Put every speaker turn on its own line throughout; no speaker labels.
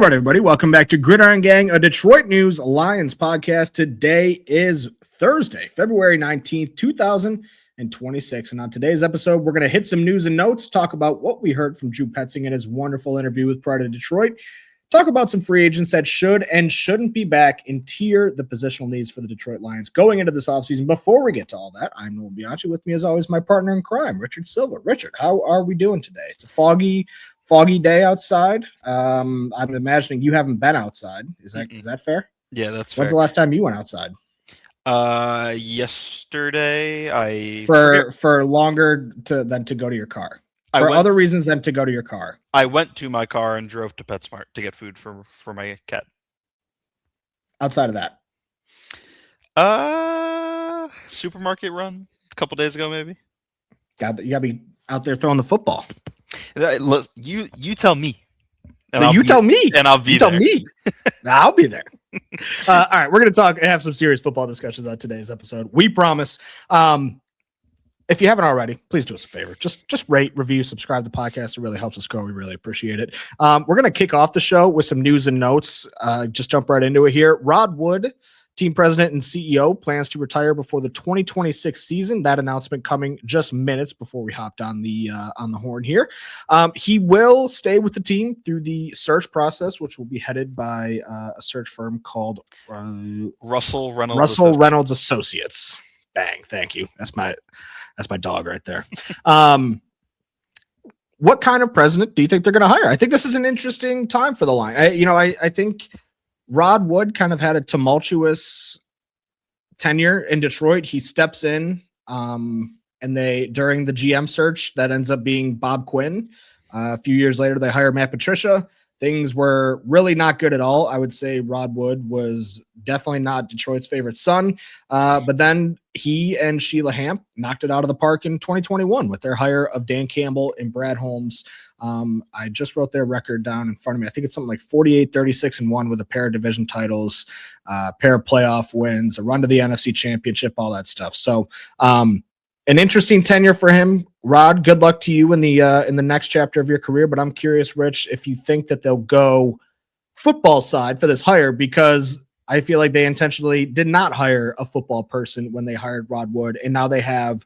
right, everybody. Welcome back to Gridiron Gang, a Detroit News Lions podcast. Today is Thursday, February 19th, 2026. And on today's episode, we're going to hit some news and notes, talk about what we heard from Drew Petzing in his wonderful interview with Pride of Detroit, talk about some free agents that should and shouldn't be back, and tier the positional needs for the Detroit Lions going into this offseason. Before we get to all that, I'm Nolan Bianchi. With me, as always, my partner in crime, Richard Silva. Richard, how are we doing today? It's a foggy day outside. I'm imagining you haven't been outside. Is that fair?
Yeah, that's fair.
When's the last time you went outside?
Yesterday.
For longer than to go to your car. Other reasons than to go to your car.
I went to my car and drove to PetSmart to get food for my cat.
Outside of that,
supermarket run a couple days ago, maybe.
You gotta be out there throwing the football.
Look, you tell me.
You tell me,
and I'll be there.
Tell me. I'll be there. All right, we're going to have some serious football discussions on today's episode. We promise. If you haven't already, please do us a favor. Just rate, review, subscribe to the podcast. It really helps us grow. We really appreciate it. We're going to kick off the show with some news and notes. Just jump right into it here. Rod Wood, team president and CEO, plans to retire before the 2026 season. That announcement coming just minutes before we hopped on the horn here. He will stay with the team through the search process, which will be headed by a search firm called
Russell
Reynolds Associates. Bang! Thank you. That's my dog right there. What kind of president do you think they're going to hire? I think this is an interesting time for the line. I think Rod Wood kind of had a tumultuous tenure in Detroit. He steps in, and during the GM search that ends up being Bob Quinn. A few years later, they hire Matt Patricia. Things were really not good at all. I would say Rod Wood was definitely not Detroit's favorite son. But then he and Sheila Hamp knocked it out of the park in 2021 with their hire of Dan Campbell and Brad Holmes. I just wrote their record down in front of me. I think it's something like 48, 36-1 with a pair of division titles, pair of playoff wins, a run to the NFC Championship, all that stuff. So an interesting tenure for him. Rod, good luck to you in the next chapter of your career. But I'm curious, Rich, if you think that they'll go football side for this hire, because I feel like they intentionally did not hire a football person when they hired Rod Wood, and now they have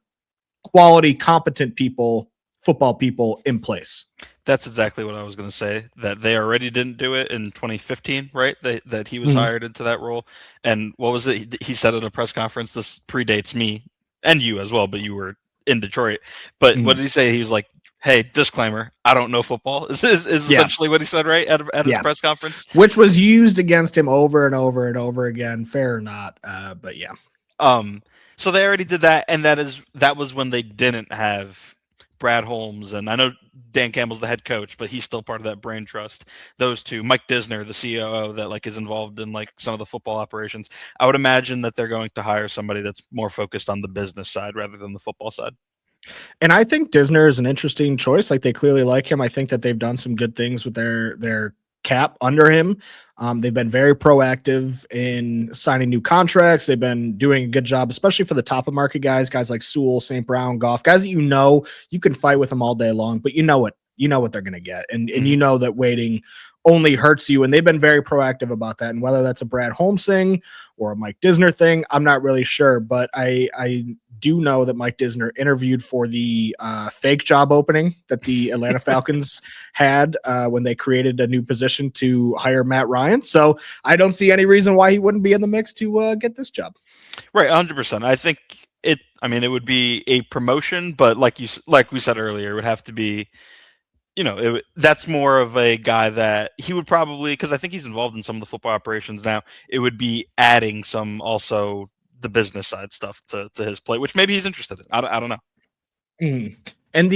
quality, competent people, football people in place.
That's exactly what I was going to say, that they already didn't do it in 2015, right? That he was hired into that role. And what was it? He said at a press conference, this predates me and you as well, but you were in Detroit. But what did he say? He was like, hey, disclaimer, I don't know football. Is essentially what he said, right? At his press conference.
Which was used against him over and over and over again, fair or not. But yeah.
So they already did that, and that was when they didn't have Brad Holmes, and I know Dan Campbell's the head coach, but he's still part of that brain trust. Those two, Mike Disner, the COO, that is involved in some of the football operations. I would imagine that they're going to hire somebody that's more focused on the business side rather than the football side.
And I think Disner is an interesting choice. They clearly like him. I think that they've done some good things with their cap under him. They've been very proactive in signing new contracts. They've been doing a good job, especially for the top of market guys like Sewell, St. Brown, Goff, guys that you can fight with them all day long, but you know what they're going to get. And you know that waiting only hurts you. And they've been very proactive about that. And whether that's a Brad Holmes thing or a Mike Disner thing, I'm not really sure, but I do know that Mike Disner interviewed for the fake job opening that the Atlanta Falcons had when they created a new position to hire Matt Ryan. So I don't see any reason why he wouldn't be in the mix to get this job.
Right, 100%. I think it would be a promotion, but like we said earlier, it would have to be, that's more of a guy that he would probably, because I think he's involved in some of the football operations now, it would be adding some also the business side stuff to his plate, which maybe he's interested in. I don't know.
And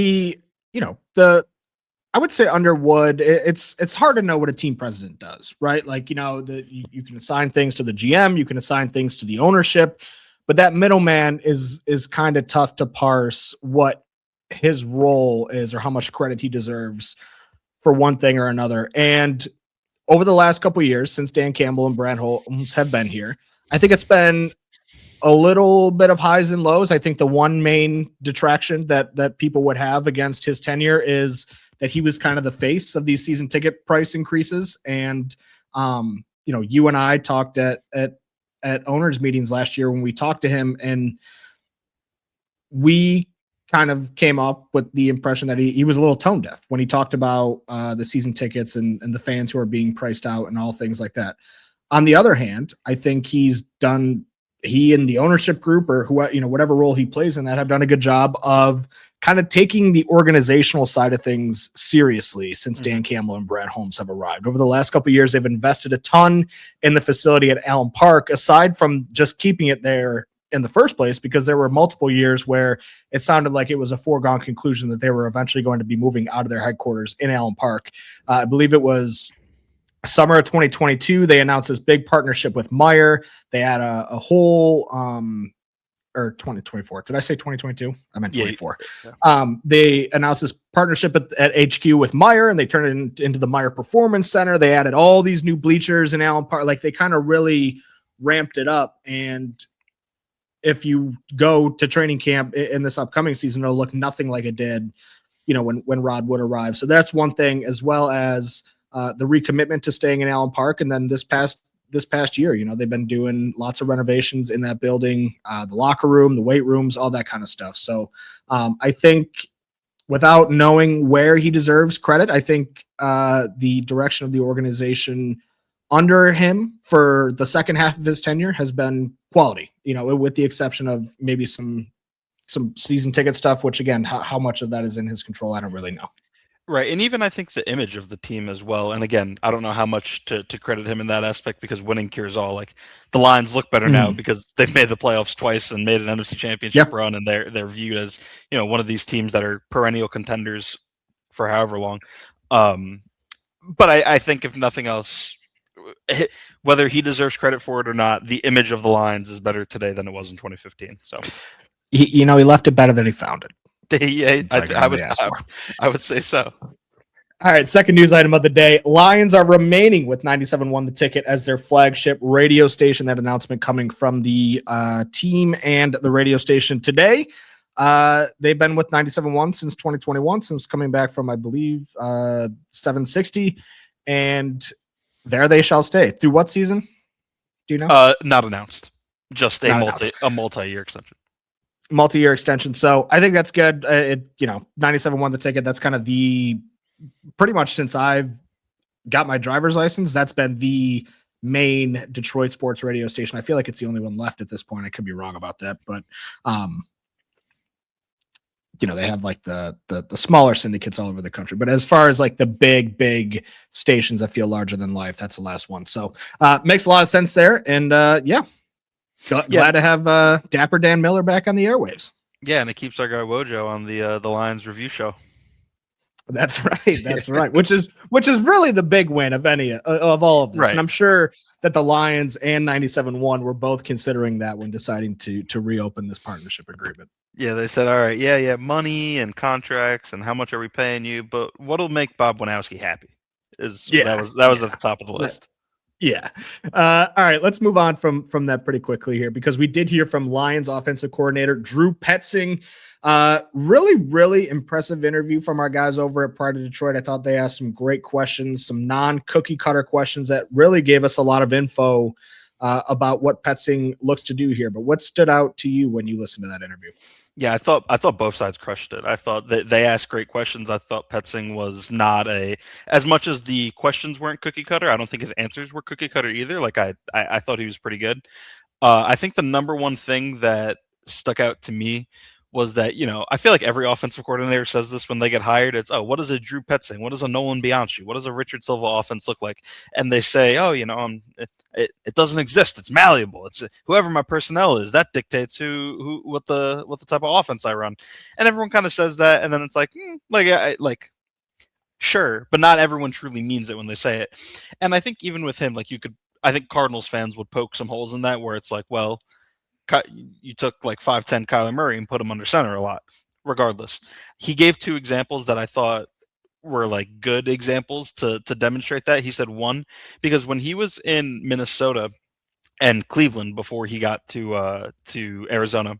I would say under Wood, it's hard to know what a team president does, right? You can assign things to the GM, you can assign things to the ownership, but that middleman is kind of tough to parse what his role is or how much credit he deserves for one thing or another. And over the last couple of years, since Dan Campbell and Brad Holmes have been here, I think it's been a little bit of highs and lows. I think the one main detraction that people would have against his tenure is that he was kind of the face of these season ticket price increases. And, you and I talked at owners meetings last year when we talked to him, and we kind of came up with the impression that he was a little tone deaf when he talked about the season tickets and the fans who are being priced out and all things like that. On the other hand, I think he and the ownership group, or whatever role he plays in that, have done a good job of kind of taking the organizational side of things seriously since Dan Campbell and Brad Holmes have arrived. Over the last couple of years, they've invested a ton in the facility at Allen Park, aside from just keeping it there in the first place, because there were multiple years where it sounded like it was a foregone conclusion that they were eventually going to be moving out of their headquarters in Allen Park. I believe it was summer of 2022. They announced this big partnership with Meyer. They had a whole, or 2024. Did I say 2022? I meant 24. Yeah. They announced this partnership at HQ with Meyer, and they turned it into the Meyer Performance Center. They added all these new bleachers in Allen Park. Like, they kind of really ramped it up. And if you go to training camp in this upcoming season, it'll look nothing like it did, when Rod Wood arrived. So that's one thing, as well as the recommitment to staying in Allen Park. And then this past year, they've been doing lots of renovations in that building, the locker room, the weight rooms, all that kind of stuff. So I think, without knowing where he deserves credit, I think the direction of the organization under him for the second half of his tenure has been quality, with the exception of maybe some season ticket stuff, which, again, how much of that is in his control, I don't really know.
Right. And even I think the image of the team as well. And again, I don't know how much to credit him in that aspect, because winning cures all. Like, the Lions look better now because they've made the playoffs twice and made an NFC championship run, and they're viewed as, one of these teams that are perennial contenders for however long. But I think, if nothing else, whether he deserves credit for it or not, the image of the Lions is better today than it was in 2015. So
he left it better than he found it.
Yeah, I would say so.
All right, second news item of the day. Lions are remaining with 97.1 The Ticket as their flagship radio station. That announcement coming from the team and the radio station today. They've been with 97.1 since 2021, since coming back from, I believe, 760. And there they shall stay. Through what season? Do you know?
Not announced. Just a multi-year extension.
Multi-year extension. So I think that's good. 97.1 The Ticket. That's kind of pretty much since I've got my driver's license, that's been the main Detroit sports radio station. I feel like it's the only one left at this point. I could be wrong about that, but they have like the smaller syndicates all over the country. But as far as like the big stations, I feel larger than life, that's the last one. So makes a lot of sense there. And glad to have Dapper Dan Miller back on the airwaves.
Yeah, and it keeps our guy Wojo on the Lions review show.
That's right. That's right. Which is really the big win of all of this.
Right.
And I'm sure that the Lions and 97.1 were both considering that when deciding to reopen this partnership agreement.
Yeah, they said, all right, yeah, money and contracts and how much are we paying you, but what'll make Bob Winowski happy? That was at the top of the list.
Yeah. All right, let's move on from that pretty quickly here, because we did hear from Lions offensive coordinator Drew Petzing. Really, really impressive interview from our guys over at Pride of Detroit. I thought they asked some great questions, some non-cookie cutter questions that really gave us a lot of info about what Petzing looks to do here. But what stood out to you when you listened to that interview?
Yeah, I thought both sides crushed it. I thought that they asked great questions. I thought Petzing was not as much as the questions weren't cookie cutter, I don't think his answers were cookie cutter either. Like, I thought he was pretty good. I think the number one thing that stuck out to me was that, I feel like every offensive coordinator says this when they get hired. It's, what is a Drew Petzing? What is a Nolan Bianchi? What does a Richard Silva offense look like? And they say, it doesn't exist. It's malleable. It's whoever my personnel is, that dictates what the type of offense I run. And everyone kind of says that, and then it's like, sure, but not everyone truly means it when they say it. And I think even with him, I think Cardinals fans would poke some holes in that, where it's like, well, you took like 5'10" Kyler Murray and put him under center a lot. Regardless, he gave two examples that I thought were like good examples to demonstrate that. He said one, because when he was in Minnesota and Cleveland before he got to Arizona,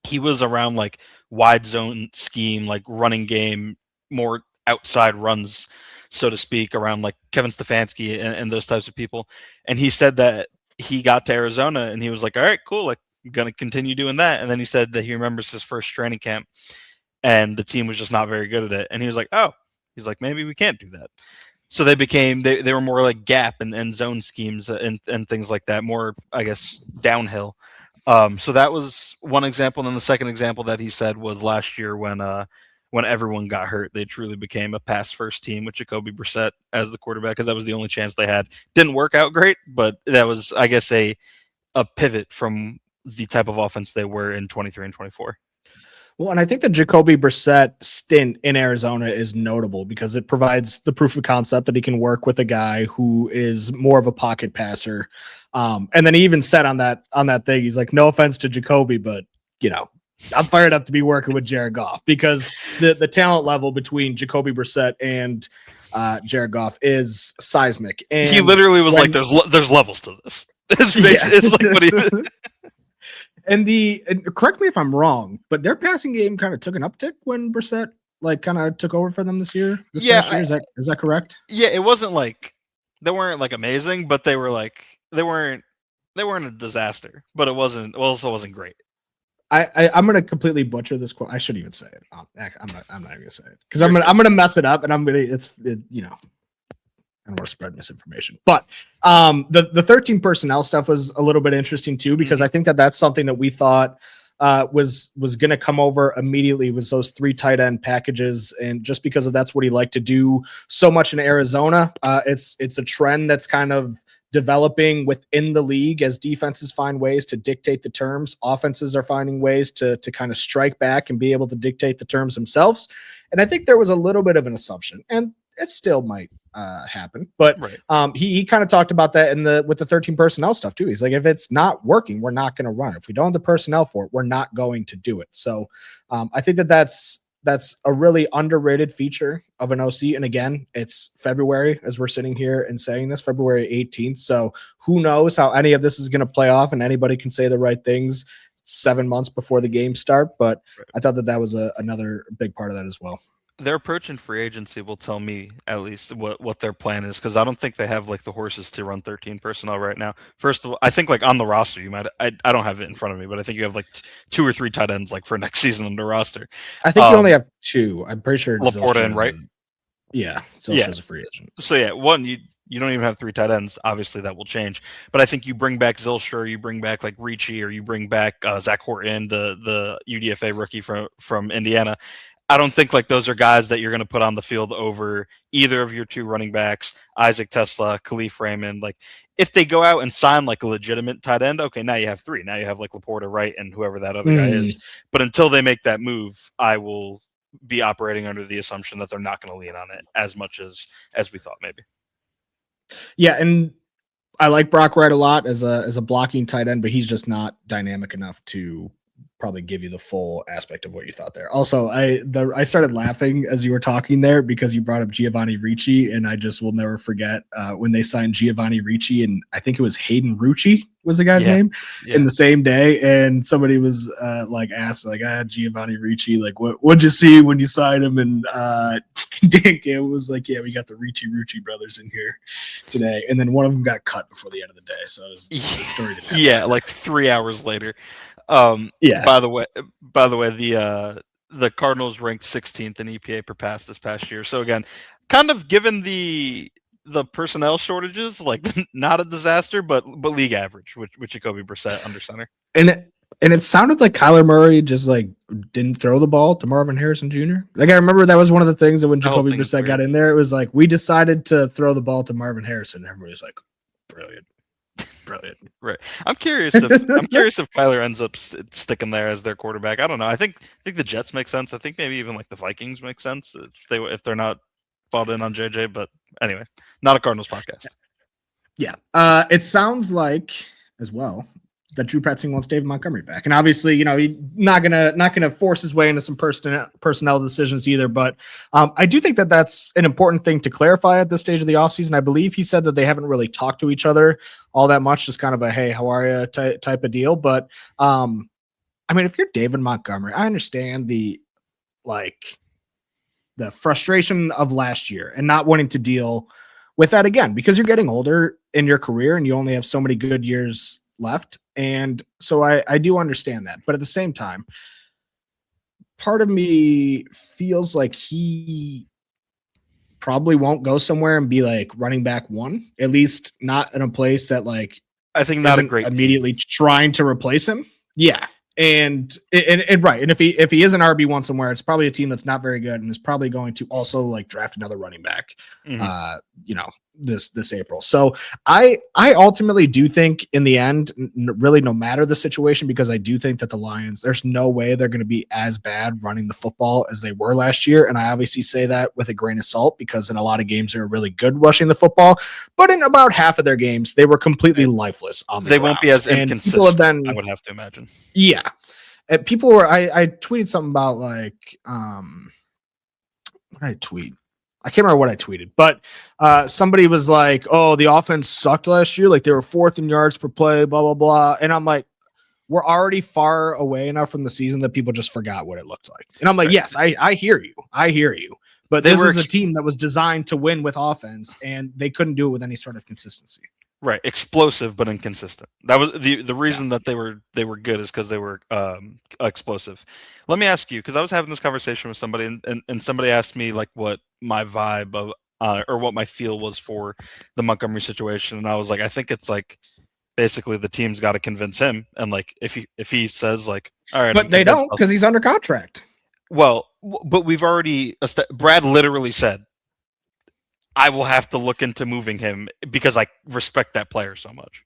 he was around like wide zone scheme, like running game, more outside runs, so to speak, around like Kevin Stefanski and those types of people. And he said that he got to Arizona and he was like, all right, cool. Like, I'm going to continue doing that. And then he said that he remembers his first training camp and the team was just not very good at it. And he was like, oh, he's like, maybe we can't do that. So they became, they were more like gap and zone schemes and things like that, more, I guess, downhill. So that was one example. And then the second example that he said was last year when everyone got hurt, they truly became a pass first team with Jacoby Brissett as the quarterback, because that was the only chance they had. Didn't work out great, but that was, I guess, a pivot from the type of offense they were in 23 and 24.
Well, and I think the Jacoby Brissett stint in Arizona is notable because it provides the proof of concept that he can work with a guy who is more of a pocket passer. And then he even said on that thing, he's like, no offense to Jacoby, but I'm fired up to be working with Jared Goff, because the talent level between Jacoby Brissett and Jared Goff is seismic. And
he literally was like, there's levels to this. It's like what he is.
And correct me if I'm wrong, but their passing game kind of took an uptick when Brissett kind of took over for them this year. Is that correct? Yeah,
it wasn't like they weren't like amazing, but they were like they weren't a disaster, but it also wasn't great.
I'm gonna completely butcher this quote. I shouldn't even say it. I'm not even gonna say it because I'm gonna mess it up, and I don't want to spread misinformation, but the 13 personnel stuff was a little bit interesting too, because I think that's something that we thought was going to come over immediately, was those 3 tight end packages. And just because that's what he liked to do so much in Arizona, it's a trend that's kind of developing within the league as defenses find ways to dictate the terms. Offenses are finding ways to kind of strike back and be able to dictate the terms themselves. And I think there was a little bit of an assumption, and it still might happen, but right. He kind of talked about that with the 13 personnel stuff too. He's like, if it's not working, we're not going to run it. If we don't have the personnel for it, we're not going to do it. So I think that's a really underrated feature of an OC. And again, it's February as we're sitting here and saying this, February 18th. So who knows how any of this is going to play off, and anybody can say the right things 7 months before the game start. But right. I thought that was another big part of that as well.
Their approach in free agency will tell me at least what their plan is, because I don't think they have like the horses to run 13 personnel right now. First of all, I think like on the roster, you might, I don't have it in front of me, but I think you have like 2 or 3 tight ends like for next season on the roster.
I think you only have 2. I'm pretty sure
Laporta and Wright.
Yeah, Zylstra's a free agent.
So yeah, one, you don't even have 3 tight ends. Obviously, that will change. But I think you bring back Zylstra, you bring back like Ricci, or you bring back Zach Horton, the UDFA rookie from Indiana. I don't think like those are guys that you're going to put on the field over either of your 2 running backs, Isaac Tesla, Khalif Raymond. Like if they go out and sign like a legitimate tight end, okay, now you have 3. Now you have like Laporta, Wright, and whoever that other guy is. But until they make that move, I will be operating under the assumption that they're not going to lean on it as much as we thought maybe.
Yeah, and I like Brock Wright a lot as a blocking tight end, but he's just not dynamic enough to probably give you the full aspect of what you thought there. Also, I started laughing as you were talking there because you brought up Giovanni Ricci, and I just will never forget when they signed Giovanni Ricci, and I think it was Hayden Rucci was the guy's name in the same day, and somebody was asked Giovanni Ricci, like what'd you see when you signed him, and Dan Campbell was like, yeah, we got the Ricci brothers in here today, and then one of them got cut before the end of the day, so it was the story didn't happen.
Like 3 hours later. By the way, the Cardinals ranked 16th in EPA per pass this past year. So again, kind of given the personnel shortages, like not a disaster, but league average with Jacoby Brissett under center.
And it sounded like Kyler Murray just like didn't throw the ball to Marvin Harrison Jr. Like I remember that was one of the things that when Jacoby Brissett got in there, it was like we decided to throw the ball to Marvin Harrison. Everybody was like, brilliant.
Right. I'm curious if Kyler ends up sticking there as their quarterback. I don't know. I think the Jets make sense. I think maybe even like the Vikings make sense if they're not bought in on JJ. But anyway, not a Cardinals podcast.
Yeah. It sounds like as well that Drew Petzing wants David Montgomery back, and obviously, he's not gonna force his way into some personnel decisions either. But I do think that that's an important thing to clarify at this stage of the offseason. I believe he said that they haven't really talked to each other all that much, just kind of a hey, how are you type of deal. But I mean, if you're David Montgomery, I understand the frustration of last year and not wanting to deal with that again because you're getting older in your career and you only have so many good years left. And so I do understand that. But at the same time, part of me feels like he probably won't go somewhere and be like running back one, at least not in a place that like
I think not a
isn't
great
immediately trying to replace him. Yeah. And right. And if he is an RB1 somewhere, it's probably a team that's not very good and is probably going to also like draft another running back, this April. So I ultimately do think in the end, really no matter the situation, because I do think that the Lions, there's no way they're going to be as bad running the football as they were last year. And I obviously say that with a grain of salt because in a lot of games they were really good rushing the football, but in about half of their games, they were completely lifeless on the
They
ground.
won't be as
and
inconsistent,
people have been,
I would have to imagine.
Yeah. And people were, I tweeted something about like, what did I tweet? I can't remember what I tweeted, but somebody was like, oh, the offense sucked last year. Like they were fourth in yards per play, blah, blah, blah. And I'm like, we're already far away enough from the season that people just forgot what it looked like. And I'm like, right. Yes, I hear you. I hear you. But this is a team that was designed to win with offense and they couldn't do it with any sort of consistency.
Right, explosive but inconsistent. That was the reason that they were good is because they were explosive. Let me ask you, because I was having this conversation with somebody, and somebody asked me like what my vibe of or what my feel was for the Montgomery situation, and I was like, I think it's like basically the team's got to convince him, and like if he says like, all right,
but they don't because he's under contract.
Well, but we've already Brad literally said, I will have to look into moving him because I respect that player so much.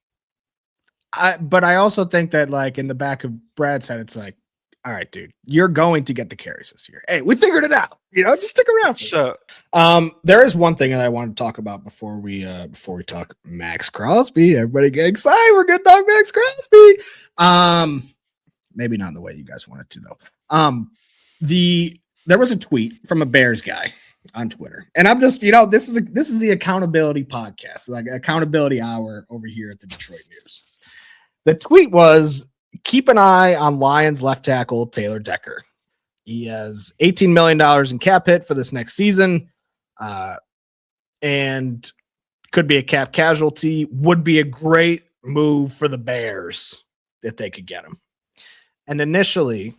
But I also think that like in the back of Brad's head, it's like, all right, dude, you're going to get the carries this year. Hey, we figured it out. Just stick around.
So,
there is one thing that I want to talk about before we talk Max Crosby. Everybody get excited. We're gonna talk Max Crosby. Maybe not in the way you guys wanted to though. There was a tweet from a Bears guy on Twitter. And I'm just, this is the accountability podcast, like accountability hour over here at the Detroit News. The tweet was, keep an eye on Lions left tackle Taylor Decker. He has $18 million in cap hit for this next season. And could be a cap casualty, would be a great move for the Bears if they could get him. And initially,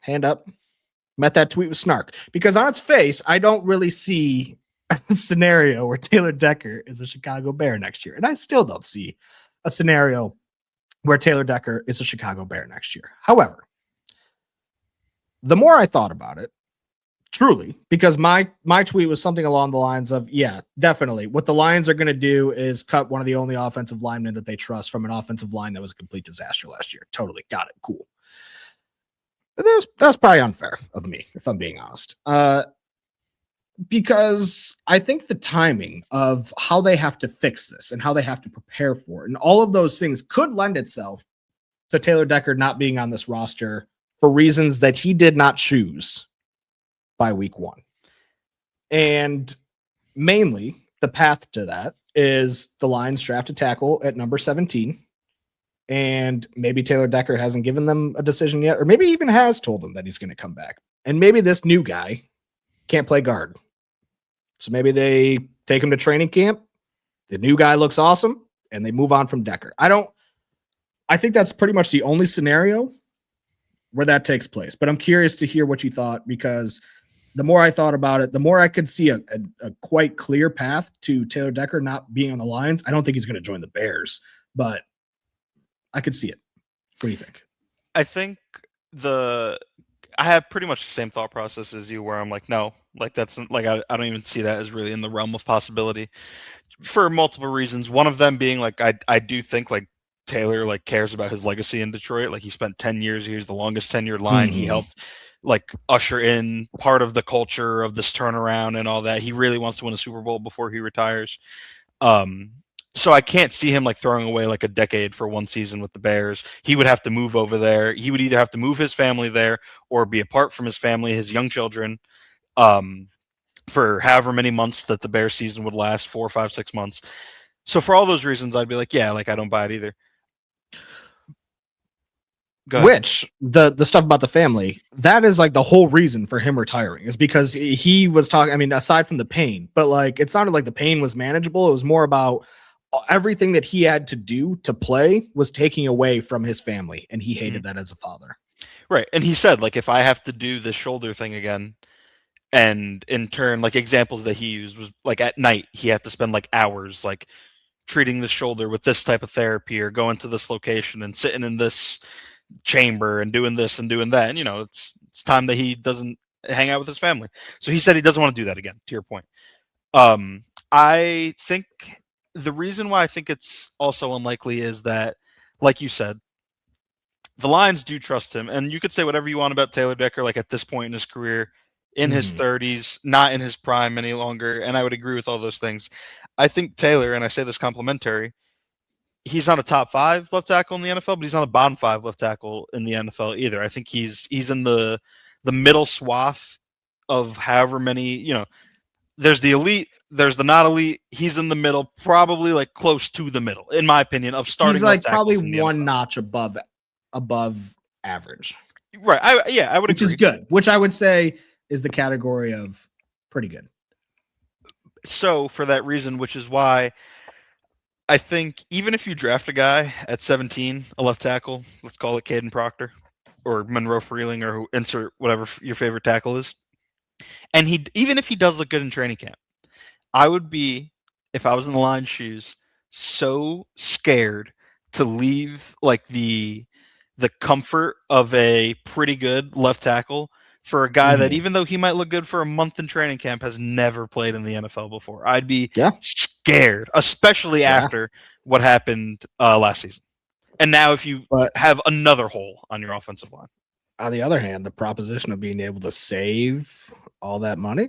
hand up, met that tweet with snark because on its face, I don't really see a scenario where Taylor Decker is a Chicago Bear next year. And I still don't see a scenario where Taylor Decker is a Chicago Bear next year. However, the more I thought about it, truly, because my tweet was something along the lines of, yeah, definitely. What the Lions are going to do is cut one of the only offensive linemen that they trust from an offensive line that was a complete disaster last year. Totally. Got it. Cool. That's probably unfair of me, if I'm being honest. Because I think the timing of how they have to fix this and how they have to prepare for it and all of those things could lend itself to Taylor Decker not being on this roster for reasons that he did not choose by week one. And mainly the path to that is the Lions draft a tackle at number 17. And maybe Taylor Decker hasn't given them a decision yet, or maybe even has told them that he's going to come back. And maybe this new guy can't play guard. So maybe they take him to training camp. The new guy looks awesome, and they move on from Decker. I think that's pretty much the only scenario where that takes place. But I'm curious to hear what you thought, because the more I thought about it, the more I could see a quite clear path to Taylor Decker not being on the Lions. I don't think he's going to join the Bears, but I could see it. What do you think?
I think I have pretty much the same thought process as you, where I'm like, no, like that's like I don't even see that as really in the realm of possibility for multiple reasons. One of them being like I do think like Taylor like cares about his legacy in Detroit. Like he spent 10 years, he was the longest tenured line. He helped like usher in part of the culture of this turnaround and all that. He really wants to win a Super Bowl before he retires. So I can't see him like throwing away like a decade for one season with the Bears. He would have to move over there. He would either have to move his family there or be apart from his family, his young children, for however many months that the Bears season would last, 4, 5, 6 months. So for all those reasons, I'd be like, yeah, like I don't buy it either. Go ahead.
Which the stuff about the family, that is like the whole reason for him retiring is because he was talking. I mean, aside from the pain, but like it sounded like the pain was manageable. It was more about everything that he had to do to play was taking away from his family, and he hated that as a father.
Right. And he said, like, if I have to do the shoulder thing again, and in turn, like examples that he used was like at night, he had to spend like hours like treating the shoulder with this type of therapy or going to this location and sitting in this chamber and doing this and doing that. And, you know, it's time that he doesn't hang out with his family. So he said he doesn't want to do that again, to your point. I think the reason why I think it's also unlikely is that, like you said, the Lions do trust him. And you could say whatever you want about Taylor Decker, like at this point in his career, in his 30s, not in his prime any longer. And I would agree with all those things. I think Taylor, and I say this complimentary, he's not a top 5 left tackle in the NFL, but he's not a bottom 5 left tackle in the NFL either. I think he's in the middle swath of however many, you know, there's the elite, there's the not elite. He's in the middle, probably like close to the middle, in my opinion, of starting.
He's like probably one notch above average.
Right. I would agree.
Which is good, which I would say is the category of pretty good.
So for that reason, which is why I think even if you draft a guy at 17, a left tackle, let's call it Caden Proctor or Monroe Freeling or insert whatever your favorite tackle is, and even if he does look good in training camp, I would be, if I was in the Lions' shoes, so scared to leave like the comfort of a pretty good left tackle for a guy that, even though he might look good for a month in training camp, has never played in the NFL before. I'd be scared, especially after what happened last season. And now if you have another hole on your offensive line.
On the other hand, the proposition of being able to save all that money.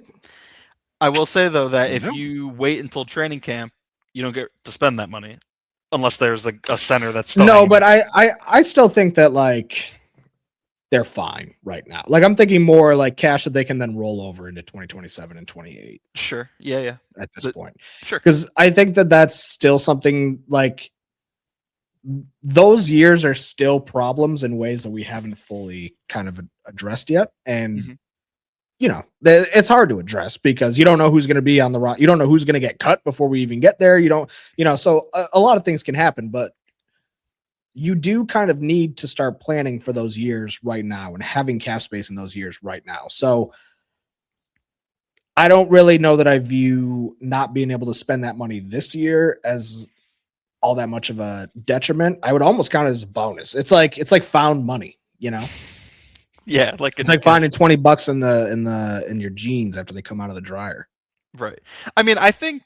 I will say, though, that if you wait until training camp, you don't get to spend that money unless there's a center that's still hanging.
But I still think that like they're fine right now. Like I'm thinking more like cash that they can then roll over into 2027 and 28.
Sure. Yeah.
At this point.
Sure.
Because I think that that's still something like those years are still problems in ways that we haven't fully kind of addressed yet. And you know, it's hard to address because you don't know who's going to be on the rock. You don't know who's going to get cut before we even get there. You don't, you know, so a lot of things can happen, but you do kind of need to start planning for those years right now and having cap space in those years right now. So I don't really know that I view not being able to spend that money this year as all that much of a detriment. I would almost count it as a bonus. It's like found money, you know?
Yeah, like
it's like finding $20 in your jeans after they come out of the dryer.
Right. I mean, I think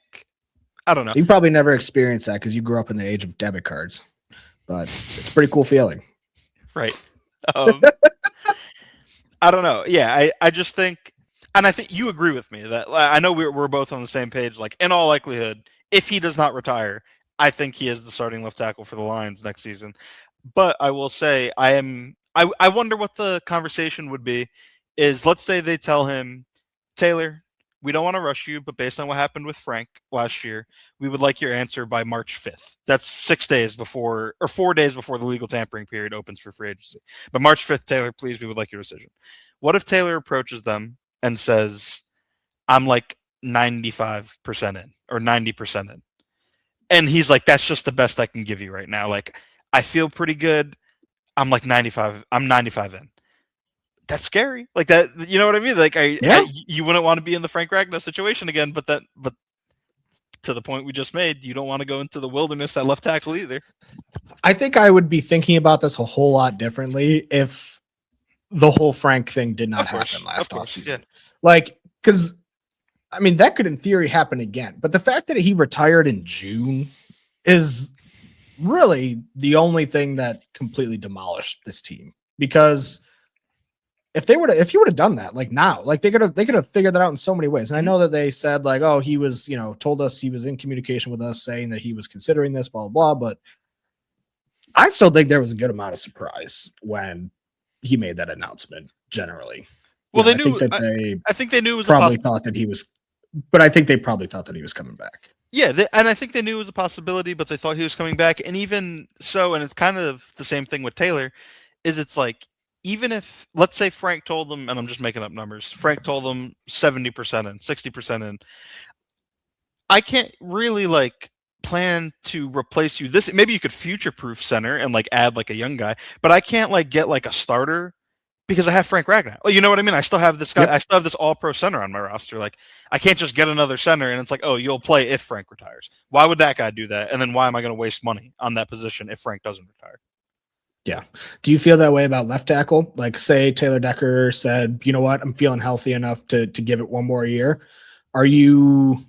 I don't know.
You probably never experienced that because you grew up in the age of debit cards, but it's a pretty cool feeling.
Right. I don't know. Yeah, I just think, and I think you agree with me that I know we're both on the same page. Like in all likelihood, if he does not retire, I think he is the starting left tackle for the Lions next season. But I will say I wonder what the conversation would be is, let's say they tell him, Taylor, we don't want to rush you, but based on what happened with Frank last year, we would like your answer by March 5th. That's 6 days before, or 4 days before the legal tampering period opens for free agency. But March 5th, Taylor, please, we would like your decision. What if Taylor approaches them and says, I'm like 95% in or 90% in? And he's like, that's just the best I can give you right now. Like, I feel pretty good. I'm like 95. I'm 95 in. That's scary. Like that, you know what I mean? Like you wouldn't want to be in the Frank Ragnow situation again, but to the point we just made, you don't want to go into the wilderness at left tackle either.
I think I would be thinking about this a whole lot differently if the whole Frank thing did not happen last offseason. Yeah. Like, because I mean, that could in theory happen again, but the fact that he retired in June is really the only thing that completely demolished this team. Because if he would have done that, like now, like they could have figured that out in so many ways. And I know that they said like, oh, he was, you know, told us he was in communication with us saying that he was considering this, blah, blah, blah. But I still think there was a good amount of surprise when he made that announcement generally.
Well, they knew, I think they knew it was
probably thought that he was, but I think they probably thought that he was coming back.
Yeah, and I think they knew it was a possibility, but they thought he was coming back. And even so, and it's kind of the same thing with Taylor, is it's like, even if, let's say Frank told them, and I'm just making up numbers, Frank told them 70% in, 60% in, I can't really like plan to replace you. This, maybe you could future proof center and like add like a young guy, but I can't like get like a starter because I have Frank Ragnar. Well, you know what I mean? I still have this guy.
Yep.
I still have this all pro center on my roster. Like, I can't just get another center and it's like, oh, you'll play if Frank retires. Why would that guy do that? And then why am I going to waste money on that position if Frank doesn't retire?
Yeah. Do you feel that way about left tackle? Like, say Taylor Decker said, you know what, I'm feeling healthy enough to give it one more year. Are you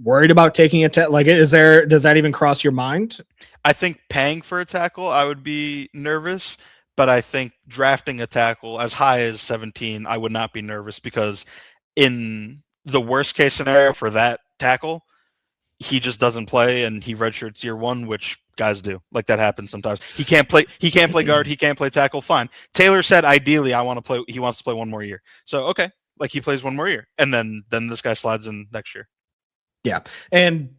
worried about taking it? Like, does that even cross your mind?
I think paying for a tackle, I would be nervous, but I think drafting a tackle as high as 17, I would not be nervous, because in the worst case scenario for that tackle, he just doesn't play and he redshirts year one, which guys do. Like, that happens sometimes. He can't play guard, he can't play tackle. Fine. Taylor said ideally he wants to play one more year. So okay, like he plays one more year. And then this guy slides in next year.
Yeah. And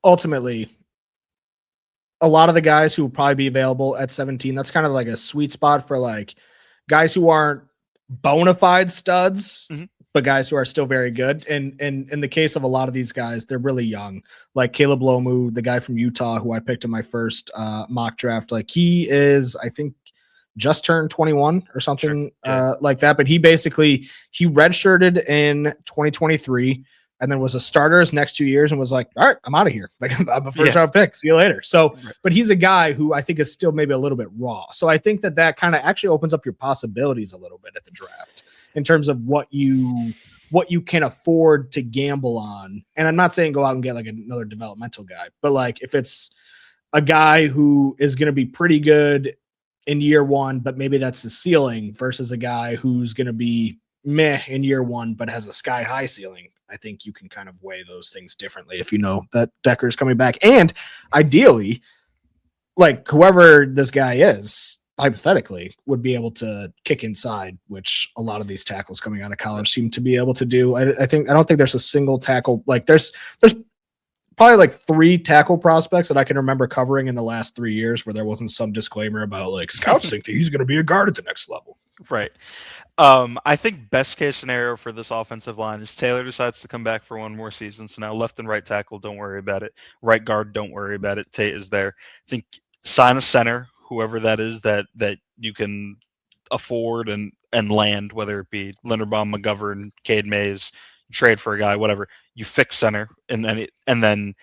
ultimately, a lot of the guys who will probably be available at 17, that's kind of like a sweet spot for like guys who aren't bona fide studs, but guys who are still very good. And in the case of a lot of these guys, they're really young. Like Caleb Lomu, the guy from Utah who I picked in my first mock draft, like he is, I think, just turned 21 or something like that. But he redshirted in 2023 and then was a starter his next 2 years and was like, all right, I'm out of here. Like, I'm a first round pick. See you later. So, but he's a guy who I think is still maybe a little bit raw. So I think that kind of actually opens up your possibilities a little bit at the draft in terms of what you can afford to gamble on. And I'm not saying go out and get like another developmental guy, but like if it's a guy who is going to be pretty good in year one, but maybe that's the ceiling, versus a guy who's going to be meh in year one, but has a sky high ceiling. I think you can kind of weigh those things differently if you know that Decker's coming back. And ideally, like whoever this guy is, hypothetically, would be able to kick inside, which a lot of these tackles coming out of college seem to be able to do. I don't think there's a single tackle. Like there's probably like 3 tackle prospects that I can remember covering in the last 3 years where there wasn't some disclaimer about like scouts think that he's going to be a guard at the next level.
Right. I think best case scenario for this offensive line is Taylor decides to come back for one more season. So now left and right tackle, don't worry about it. Right guard, don't worry about it. Tate is there. I think sign a center, whoever that is, that you can afford and land, whether it be Linderbaum, McGovern, Cade Mays, trade for a guy, whatever. You fix center, and then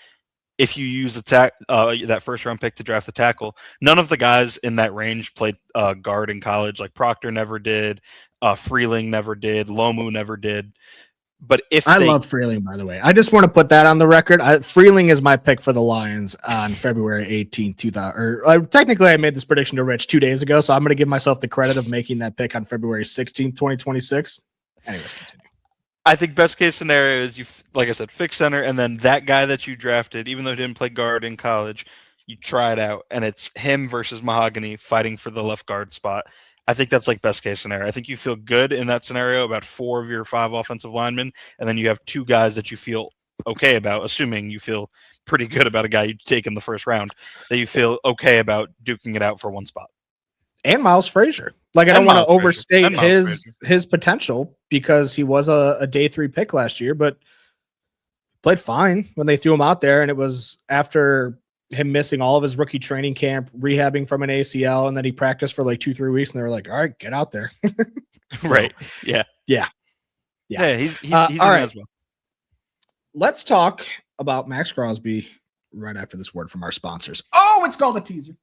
if you use that first round pick to draft the tackle, none of the guys in that range played guard in college. Like Proctor never did, Freeling never did, Lomu never did. But I
love Freeling, by the way. I just want to put that on the record. Freeling is my pick for the Lions on February 18th, 2000. Technically, I made this prediction to Rich 2 days ago, so I'm going to give myself the credit of making that pick on February 16th, 2026. Anyways, continue.
I think best case scenario is you, like I said, fix center, and then that guy that you drafted, even though he didn't play guard in college, you try it out, and it's him versus Mahogany fighting for the left guard spot. I think that's like best case scenario. I think you feel good in that scenario about 4 of your 5 offensive linemen, and then you have 2 guys that you feel okay about, assuming you feel pretty good about a guy you take in the first round, that you feel okay about duking it out for one spot.
And Miles Frazier. Like, I don't want to overstate his potential because he was a day 3 pick last year, but played fine when they threw him out there. And it was after him missing all of his rookie training camp, rehabbing from an ACL, and then he practiced for like 2-3 weeks, and they were like, all right, get out there.
So, right. Yeah. He's all right as well.
Let's talk about Max Crosby right after this word from our sponsors. Oh, it's called a teaser.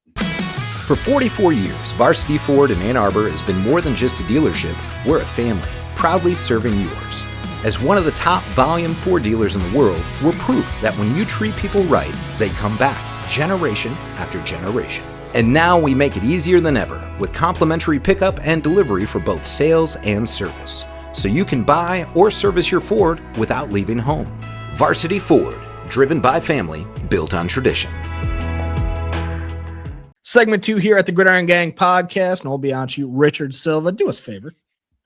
For 44 years, Varsity Ford in Ann Arbor has been more than just a dealership. We're a family, proudly serving yours. As one of the top volume Ford dealers in the world, we're proof that when you treat people right, they come back, generation after generation. And now we make it easier than ever with complimentary pickup and delivery for both sales and service. So you can buy or service your Ford without leaving home. Varsity Ford, driven by family, built on tradition.
Segment 2 here at the Gridiron Gang podcast. Nolan Bianchi, Richard Silva. Do us a favor.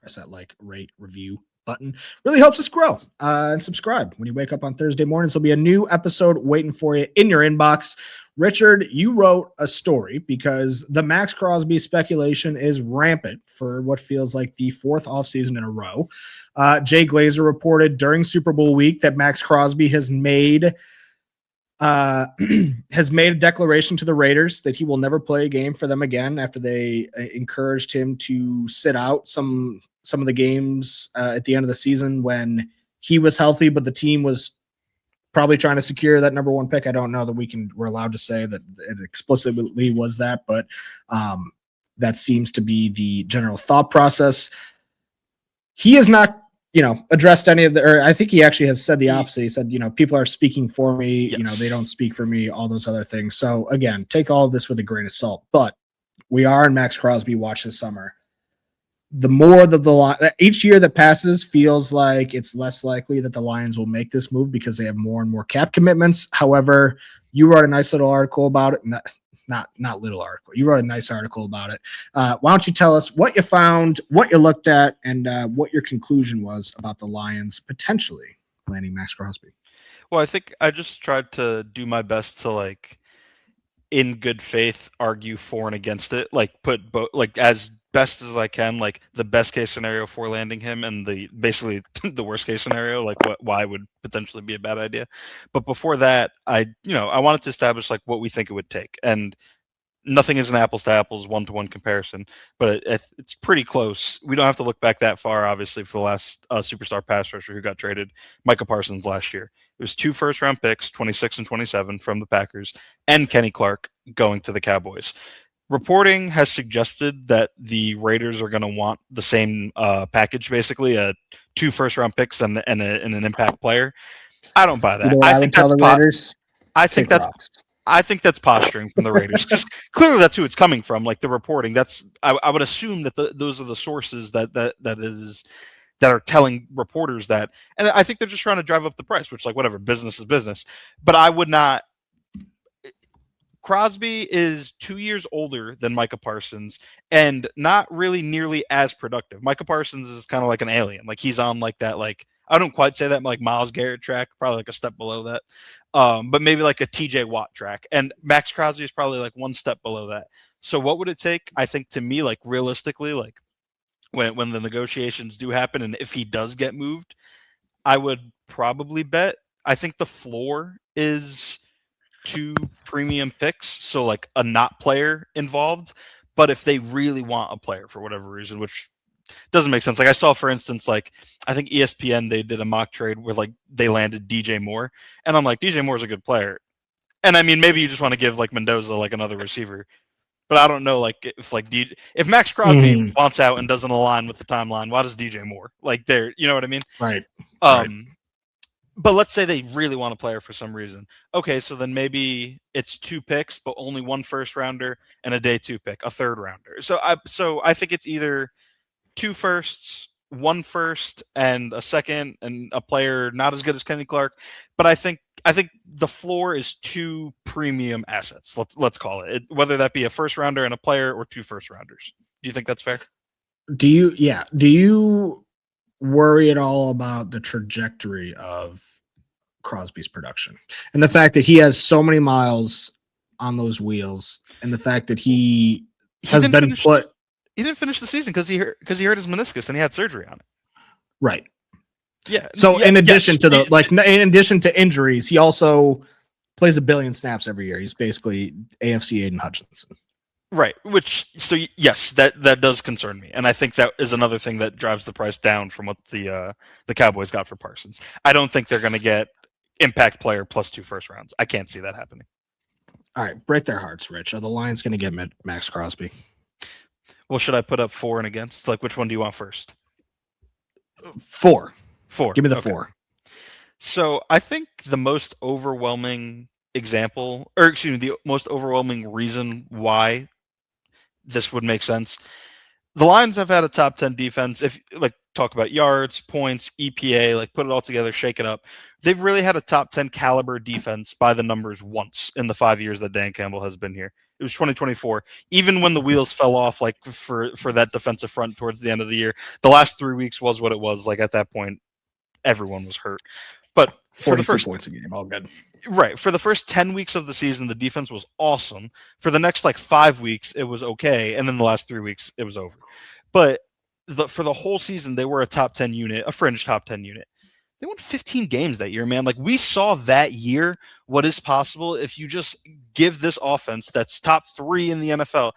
Press that like, rate, review button. Really helps us grow. And subscribe. When you wake up on Thursday mornings, there'll be a new episode waiting for you in your inbox. Richard, you wrote a story because the Max Crosby speculation is rampant for what feels like the fourth offseason in a row. Jay Glazer reported during Super Bowl week that Max Crosby has made a declaration to the Raiders that he will never play a game for them again after they encouraged him to sit out some of the games at the end of the season when he was healthy, but the team was probably trying to secure that number one pick. I don't know that we're allowed to say that it explicitly was that, but that seems to be the general thought process. He has not, addressed any of or I think he actually has said the opposite. He said, people are speaking for me,
Yes.
they don't speak for me, all those other things. So again, take all of this with a grain of salt, but we are in Max Crosby watch this summer. The more that each year that passes feels like it's less likely that the Lions will make this move because they have more and more cap commitments. However, you wrote a nice little article about it. Not little article. You wrote a nice article about it. Why don't you tell us what you found, what you looked at, and what your conclusion was about the Lions potentially landing Max Crosby?
Well, I think I just tried to do my best to in good faith argue for and against it, put both as best as I can, the best case scenario for landing him and basically the worst case scenario, why would potentially be a bad idea. But before that, I wanted to establish what we think it would take, and nothing is an apples to apples, 1-to-1 comparison, but it's pretty close. We don't have to look back that far, obviously, for the last superstar pass rusher who got traded, Micah Parsons, last year. It was 2 first-round picks, 26 and 27, from the Packers, and Kenny Clark going to the Cowboys. Reporting has suggested that the Raiders are going to want the same package, basically, 2 first-round picks and an impact player. I don't buy that.
You know what I would tell the Raiders?
I think that's posturing from the Raiders, because clearly that's who it's coming from. The reporting, I would assume that those are the sources that are telling reporters that, and I think they're just trying to drive up the price, which whatever, business is business. But I would not. Crosby is 2 years older than Micah Parsons and not really nearly as productive. Micah Parsons is kind of like an alien. He's on that, I don't quite say that, Myles Garrett track, probably a step below that. But maybe a TJ Watt track. And Max Crosby is probably one step below that. So what would it take? I think, to me, realistically, when the negotiations do happen, and if he does get moved, I would probably bet, I think the floor is 2 premium picks, so a not player involved. But if they really want a player for whatever reason, which doesn't make sense. I saw, for instance, I think ESPN, they did a mock trade where they landed DJ Moore, and I'm DJ Moore's a good player. And I mean, maybe you just want to give Mendoza another receiver, but I don't know if Max Crosby wants out and doesn't align with the timeline, why does DJ Moore there? You know what I mean?
Right.
But let's say they really want a player for some reason. Okay, so then maybe it's 2 picks, but only 1 first rounder and a day 2 pick, a third rounder. So I think it's either 2 firsts, 1 first, and a second, and a player not as good as Kenny Clark. But I think the floor is 2 premium assets. Let's call it, whether that be a first rounder and a player, or 2 first rounders. Do you think that's fair?
Do you worry at all about the trajectory of Crosby's production and the fact that he has so many miles on those wheels, and the fact that he has been put?
He didn't finish the season because he hurt his meniscus and he had surgery on it.
Right.
Yeah.
So in addition to injuries, he also plays 1 billion snaps every year. He's basically AFC Aiden Hutchinson.
Right. Yes, that does concern me, and I think that is another thing that drives the price down from what the Cowboys got for Parsons. I don't think they're going to get impact player plus 2 first rounds. I can't see that happening.
All right, break their hearts, Rich. Are the Lions going to get Max Crosby?
Well, should I put up for and against? Which one do you want first?
4.
4.
Give me the 4.
So I think the most overwhelming the most overwhelming reason why this would make sense. The Lions have had a top 10 defense. If talk about yards, points, EPA, put it all together, shake it up. They've really had a top 10 caliber defense by the numbers once in the 5 years that Dan Campbell has been here. It was 2024. Even when the wheels fell off, for that defensive front towards the end of the year, the last 3 weeks was what it was. At that point, everyone was hurt. But for the
42
first
points a game, all good.
Right. For the first 10 weeks of the season, the defense was awesome. For the next 5 weeks, it was okay. And then the last 3 weeks, it was over. But for the whole season, they were a top 10 unit, a fringe top 10 unit. They won 15 games that year, man. We saw that year what is possible if you just give this offense that's top 3 in the NFL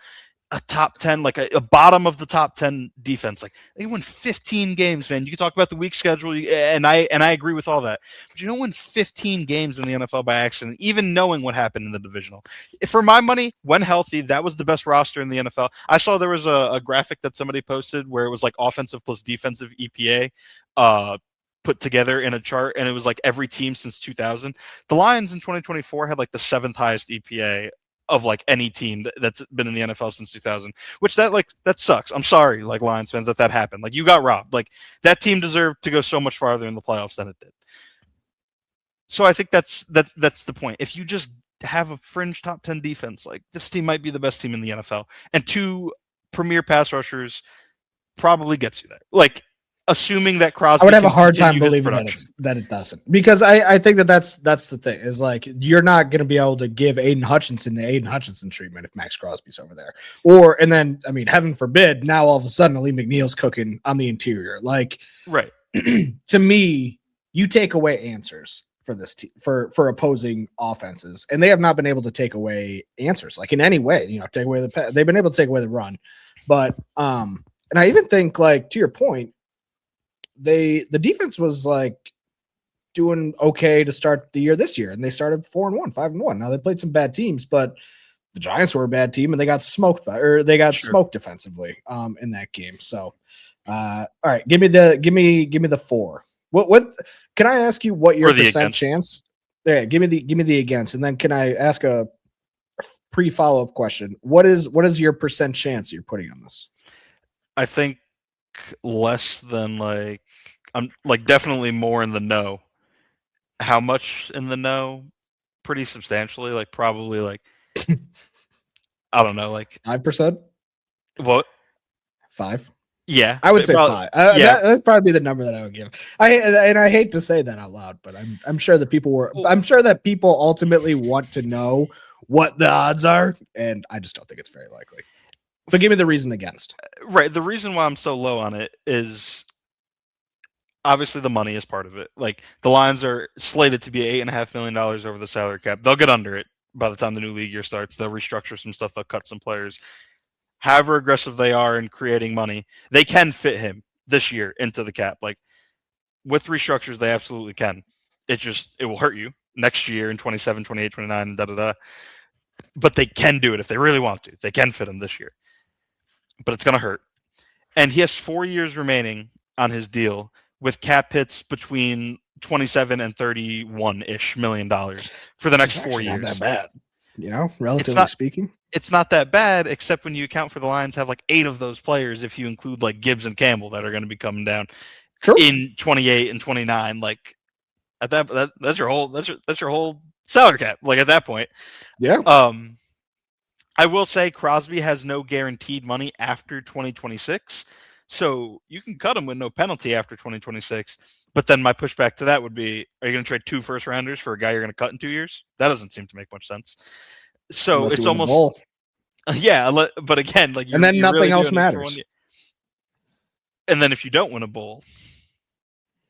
a top 10, a bottom of the top 10 defense. They won 15 games, man. You can talk about the weak schedule, and I agree with all that. But you don't win 15 games in the NFL by accident, even knowing what happened in the divisional. For my money, when healthy, that was the best roster in the NFL. I saw there was a graphic that somebody posted where it was offensive plus defensive EPA put together in a chart, and it was every team since 2000. The Lions in 2024 had the 7th highest EPA of any team that's been in the NFL since 2000, which that sucks. I'm sorry, Lions fans, that happened. You got robbed. That team deserved to go so much farther in the playoffs than it did. So I think that's the point. If you just have a fringe top 10 defense, this team might be the best team in the NFL, and 2 premier pass rushers probably gets you there. Assuming that Crosby,
I would have a hard time believing that it doesn't, because I think that's the thing is you're not going to be able to give Aiden Hutchinson the Aiden Hutchinson treatment if Max Crosby's over there, and then heaven forbid, now all of a sudden Ali McNeil's cooking on the interior.
Right.
To me, you take away answers for this team, for opposing offenses, and they have not been able to take away answers in any way. Take away they've been able to take away the run, but and I even think to your point, the defense was doing okay to start the year this year, and they started 4-1, 5-1. Now they played some bad teams, but the Giants were a bad team, and they got smoked smoked defensively in that game. So, all right, give me the 4. What can I ask you? What your percent chance? Yeah, give me the against, and then can I ask a pre-follow-up question? What is your percent chance you're putting on this?
I think less than I'm definitely more in the know. How much in the know? Pretty substantially, probably I don't know,
5%.
What?
5?
Yeah,
I would say 5.
Yeah,
that'd probably be the number that I would give. I hate to say that out loud, but I'm sure that people ultimately want to know what the odds are, and I just don't think it's very likely. But give me the reason against.
Right. The reason why I'm so low on it is obviously the money is part of it. The Lions are slated to be $8.5 million over the salary cap. They'll get under it by the time the new league year starts. They'll restructure some stuff. They'll cut some players. However aggressive they are in creating money, they can fit him this year into the cap. With restructures, they absolutely can. It will hurt you next year in 27, 28, 29, da-da-da. But they can do it if they really want to. They can fit him this year. But it's going to hurt. And he has 4 years remaining on his deal with cap hits between 27 and 31-ish million dollars for the next 4 years.
Not that bad, relatively speaking.
It's not that bad, except when you account for the Lions have 8 of those players, if you include Gibbs and Campbell, that are going to be coming down in 28 and 29. At that's your whole salary cap. At that point,
yeah.
I will say Crosby has no guaranteed money after 2026, so you can cut him with no penalty after 2026. But then my pushback to that would be, are you going to trade 2 first-rounders for a guy you're going to cut in 2 years? That doesn't seem to make much sense. So
Unless
it's almost, yeah. But again,
and then nothing really else matters.
And then if you don't win a bowl,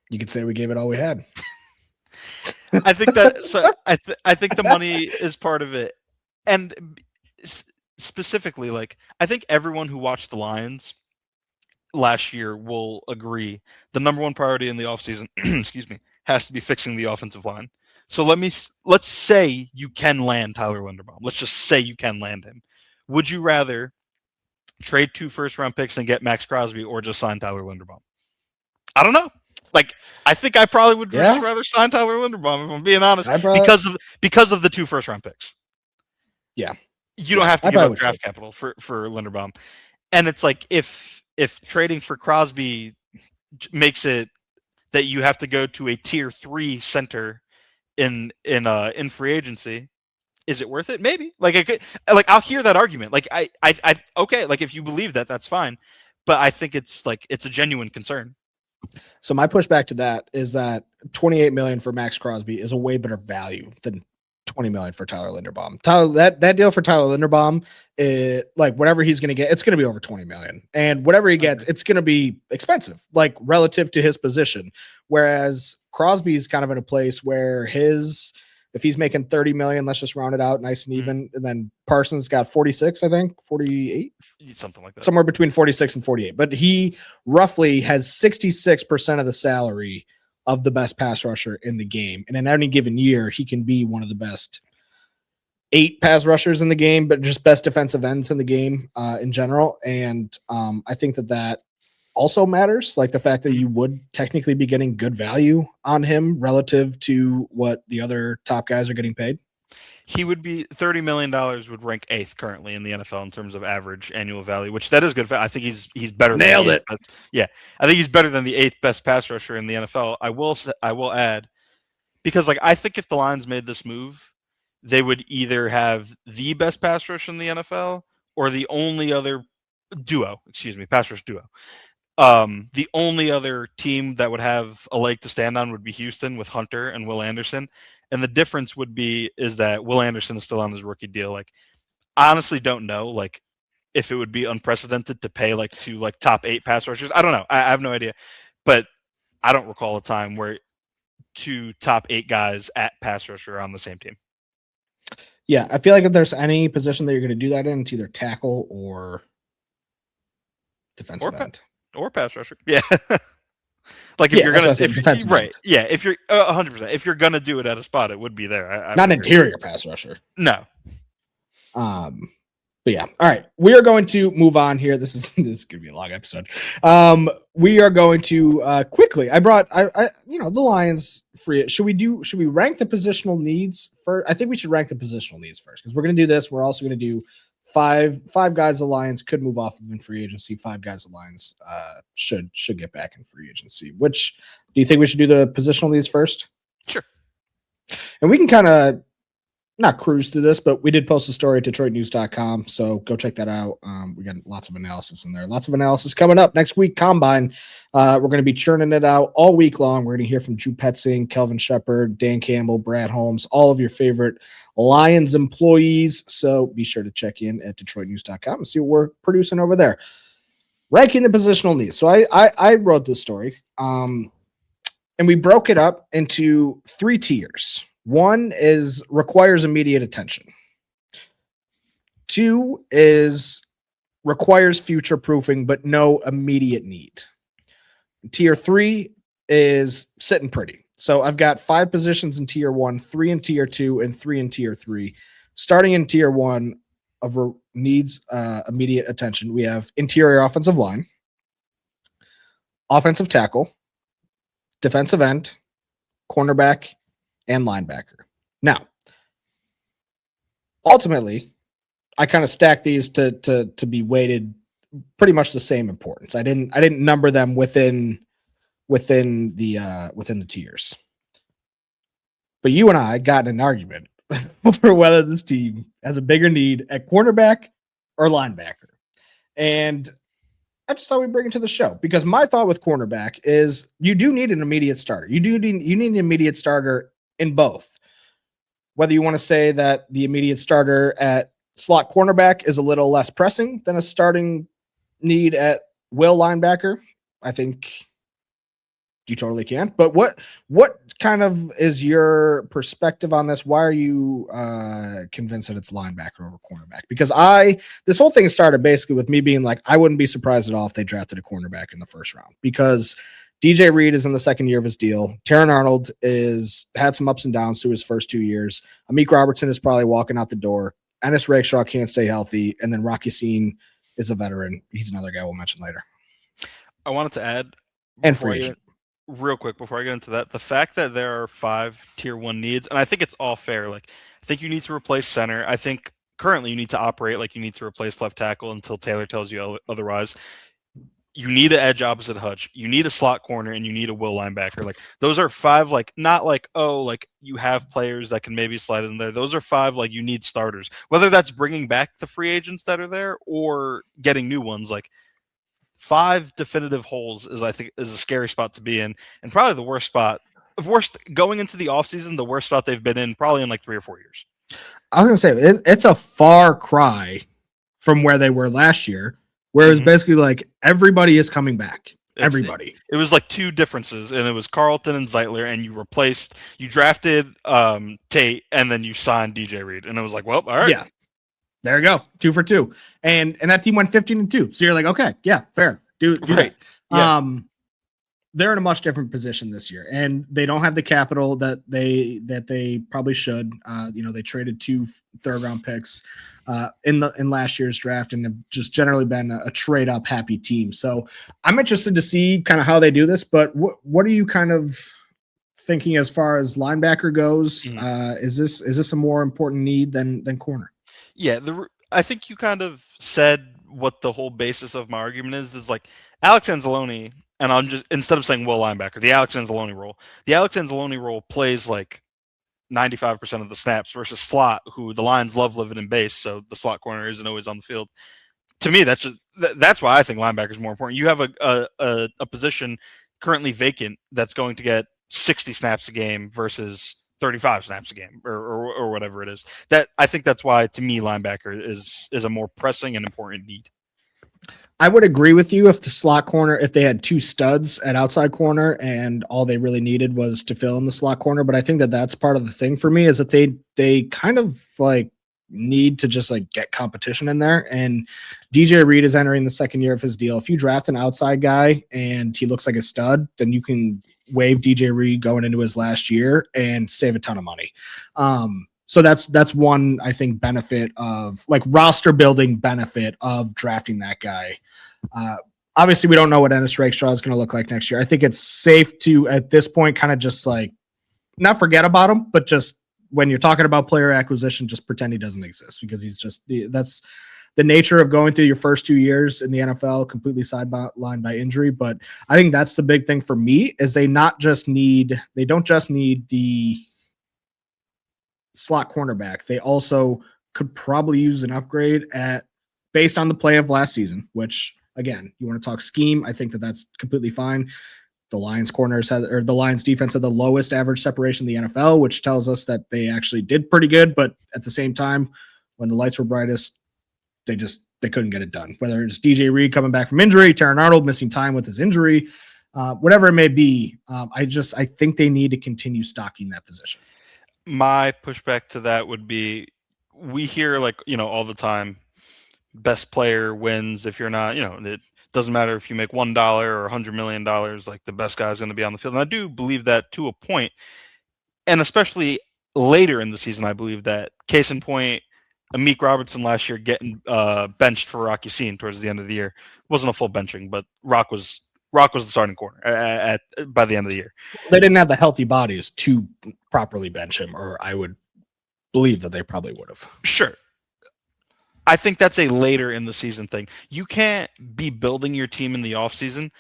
you could say we gave it all we had.
I think that. So I think the money is part of it, and specifically, I think everyone who watched the Lions last year will agree the number one priority in the offseason, excuse me, has to be fixing the offensive line. So let's say you can land Tyler Linderbaum. Let's just say you can land him. Would you rather trade 2 first-round picks and get Max Crosby, or just sign Tyler Linderbaum? I don't know. I think I probably would just rather sign Tyler Linderbaum, if I'm being honest, because of the 2 first-round picks.
Yeah.
You don't have to give up draft capital for Linderbaum. And it's if trading for Crosby makes it that you have to go to a tier 3 center in free agency, is it worth it? Maybe. I'll hear that argument. I okay, if you believe that, that's fine. But I think it's a genuine concern.
So my pushback to that is that 28 million for Max Crosby is a way better value than 20 million for Tyler Linderbaum. That deal for Tyler Linderbaum, like whatever he's going to get, it's going to be over 20 million, and whatever he gets, it's going to be expensive, like relative to his position. Whereas Crosby's kind of in a place where if he's making 30 million, let's just round it out nice and even. And then Parsons got 46, I think 48,
something like that,
somewhere between 46 and 48. But he roughly has 66% of the salary of the best pass rusher in the game. And in any given year, he can be one of the best 8 pass rushers in the game, but just best defensive ends in the game in general. And I think that also matters, like the fact that you would technically be getting good value on him relative to what the other top guys are getting paid.
He would be $30 million would rank 8th currently in the NFL in terms of average annual value, which that is good. I think he's better.
Nailed it.
Yeah, I think he's better than the 8th best pass rusher in the NFL. I will add, because like I think if the Lions made this move, they would either have the best pass rush in the NFL or the only other pass rush duo. The only other team that would have a leg to stand on would be Houston with Hunter and Will Anderson. And the difference is that Will Anderson is still on his rookie deal. Like, I honestly don't know, like, if it would be unprecedented to pay like 2 like top 8 pass rushers. I don't know. I have no idea. But I don't recall a time where 2 top 8 guys at pass rusher are on the same team.
Yeah, I feel like if there's any position that you're going to do that in, it's either tackle or defensive end.
Or pass rusher. Yeah. Like if you're gonna
right,
yeah, if you're 100%, if you're gonna do it at a spot, it would be there.
Not interior pass rusher.
No.
But yeah, all right. We are going to move on here. This is gonna be a long episode. We are going to quickly. I the Lions free. Should we rank the positional needs first? I think we should rank the positional needs first because we're gonna do this. We're also gonna do five guys the Lions could move off of in free agency. 5 guys the Lions should get back in free agency. Which do you think we should do the positional needs first?
Sure.
And we can kind of not cruise through this, but we did post a story at DetroitNews.com. So go check that out. We got lots of analysis in there. Lots of analysis coming up next week. Combine. We're going to be churning it out all week long. We're going to hear from Drew Petzing, Kelvin Shepard, Dan Campbell, Brad Holmes, all of your favorite Lions employees. So be sure to check in at DetroitNews.com and see what we're producing over there. Ranking the positional needs. So I wrote this story, and we broke it up into 3 tiers. 1 is requires immediate attention. 2 is requires future proofing, but no immediate need. Tier 3 is sitting pretty. So I've got 5 positions in tier 1, 3 in tier 2, and 3 in tier 3. Starting in tier 1 of needs immediate attention, we have interior offensive line, offensive tackle, defensive end, cornerback, and linebacker. Now, ultimately, I kind of stack these to be weighted pretty much the same importance. I didn't number them within the tiers. But you and I got in an argument over whether this team has a bigger need at cornerback or linebacker. And I just thought we'd bring it to the show because my thought with cornerback is you do need an immediate starter. You need an immediate starter in both. Whether you want to say that the immediate starter at slot cornerback is a little less pressing than a starting need at will linebacker, I think you totally can. But what kind of is your perspective on this? Why are you convinced that it's linebacker over cornerback? Because this whole thing started basically with me being like, I wouldn't be surprised at all if they drafted a cornerback in the first round because DJ Reed is in the second year of his deal. Taron Arnold had some ups and downs through his first 2 years. Amik Robertson is probably walking out the door. Ennis Rakestraw can't stay healthy. And then Rocky Scene is a veteran. He's another guy we'll mention later.
I wanted to add,
and free agent.
Real quick before I get into that, the fact that there are 5 tier 1 needs, and I think it's all fair. Like, I think you need to replace center. I think currently you need to operate like you need to replace left tackle until Taylor tells you otherwise. You need an edge opposite Hutch. You need a slot corner, and you need a will linebacker. Like those are 5. Like not like like you have players that can maybe slide in there. Those are 5 like you need starters. Whether that's bringing back the free agents that are there or getting new ones. Like 5 definitive holes is, I think, is a scary spot to be in, and probably the worst spot. Worst going into the offseason, the worst spot they've been in probably in like 3 or 4 years.
I was gonna say it's a far cry from where they were last year, where it was basically like everybody is coming back. Everybody.
It was like 2 differences, and it was Carlton and Zeitler, and you drafted Tate, and then you signed DJ Reed, and it was like, well, all right.
Yeah. There you go. 2 for 2. And that team went 15-2. So you're like, okay, yeah, fair. Do
Right.
that.
Yeah.
They're in a much different position this year, and they don't have the capital that they probably should. They traded 2 third-round picks in last year's draft, and have just generally been a trade-up happy team. So I'm interested to see kind of how they do this. But what are you kind of thinking as far as linebacker goes? Is this a more important need than corner?
Yeah, I think you kind of said what the whole basis of my argument is like Alex Anzalone, and I'm just, instead of saying will linebacker, the Alex Anzalone role. The Alex Anzalone role plays like 95% of the snaps versus slot, who the Lions love living in base, so the slot corner isn't always on the field. To me, that's why I think linebacker is more important. You have a position currently vacant that's going to get 60 snaps a game versus 35 snaps a game or whatever it is. That I think that's why, to me, linebacker is a more pressing and important need.
I would agree with you if the slot corner, if they had 2 studs at outside corner and all they really needed was to fill in the slot corner. But I think that's part of the thing for me, is that they kind of like need to just like get competition in there. And DJ Reed is entering the second year of his deal. If you draft an outside guy and he looks like a stud, then you can waive DJ Reed going into his last year and save a ton of money. So that's one, I think, benefit of like roster building benefit of drafting that guy. Obviously we don't know what Ennis Rakestraw is going to look like next year. I think it's safe to, at this point, kind of just like not forget about him, but just when you're talking about player acquisition, just pretend he doesn't exist, because that's the nature of going through your first 2 years in the NFL, completely sidelined by injury. But I think that's the big thing for me, is they don't just need the slot cornerback. They also could probably use an upgrade based on the play of last season, which, again, you want to talk scheme, I think that's completely fine. The Lions the Lions defense had the lowest average separation in the NFL, which tells us that they actually did pretty good. But at the same time, when the lights were brightest, they couldn't get it done. Whether it's DJ Reed coming back from injury, Terran Arnold missing time with his injury, whatever it may be, I think they need to continue stocking that position.
My pushback to that would be, we hear all the time, best player wins. If you're not, it doesn't matter if you make $1 or $100 million, like the best guy is going to be on the field. And I do believe that to a point, and especially later in the season, I believe that. Case in point, Amik Robertson last year getting benched for Rock Ya-Sin towards the end of the year. It wasn't a full benching, but Rock was the starting corner by the end of the year.
They didn't have the healthy bodies to properly bench him, or I would believe that they probably would have.
Sure. I think that's a later in the season thing. You can't be building your team in the offseason.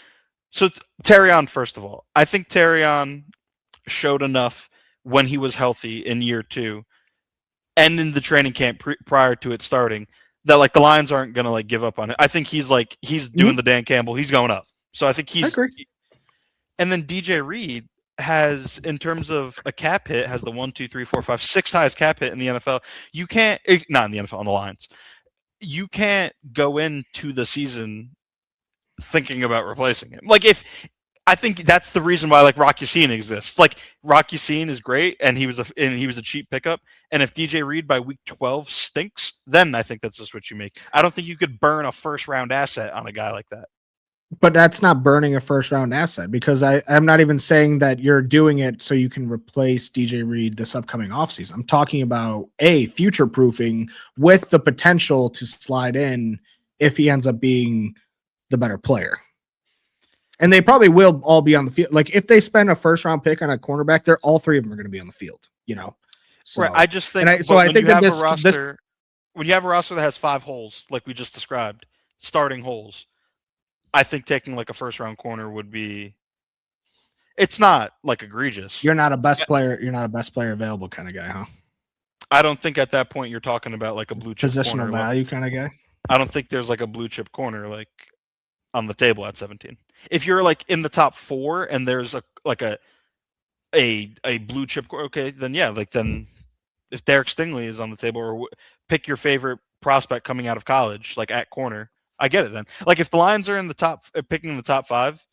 So Terrion, first of all, I think Terrion showed enough when he was healthy in year 2 and in the training camp prior to it starting that the Lions aren't going to give up on it. I think he's doing the Dan Campbell. He's going up. So I think
I agree.
And then DJ Reed has, in terms of a cap hit, has the 1, 2, 3, 4, 5, 6 highest cap hit in the NFL. You can't, not in the NFL, on the Lions. You can't go into the season thinking about replacing him. I think that's the reason why Rock Ya-Sin exists. Rock Ya-Sin is great, and he was a cheap pickup. And if DJ Reed by week 12 stinks, then I think that's the switch you make. I don't think you could burn a first round asset on a guy like that.
But that's not burning a first round asset, because I'm not even saying that you're doing it so you can replace DJ Reed this upcoming offseason. I'm talking about future proofing with the potential to slide in if he ends up being the better player. And they probably will all be on the field. If they spend a first round pick on a cornerback, all 3 of them are going to be on the field, So,
right. I just think,
I think that
when you have a roster that has 5 holes, like we just described, starting holes, I think taking a first round corner would be, it's not egregious.
You're not a best player. You're not a best player available kind of guy, huh?
I don't think at that point you're talking about a blue chip
positional
corner,
value kind of guy.
I don't think there's a blue chip corner. on the table at 17. If you're like in the top 4 and there's a blue chip, okay, then yeah, like then if Derek Stingley is on the table, or pick your favorite prospect coming out of college, like at corner, I get it then. Like if the Lions are in the top, picking the top 5,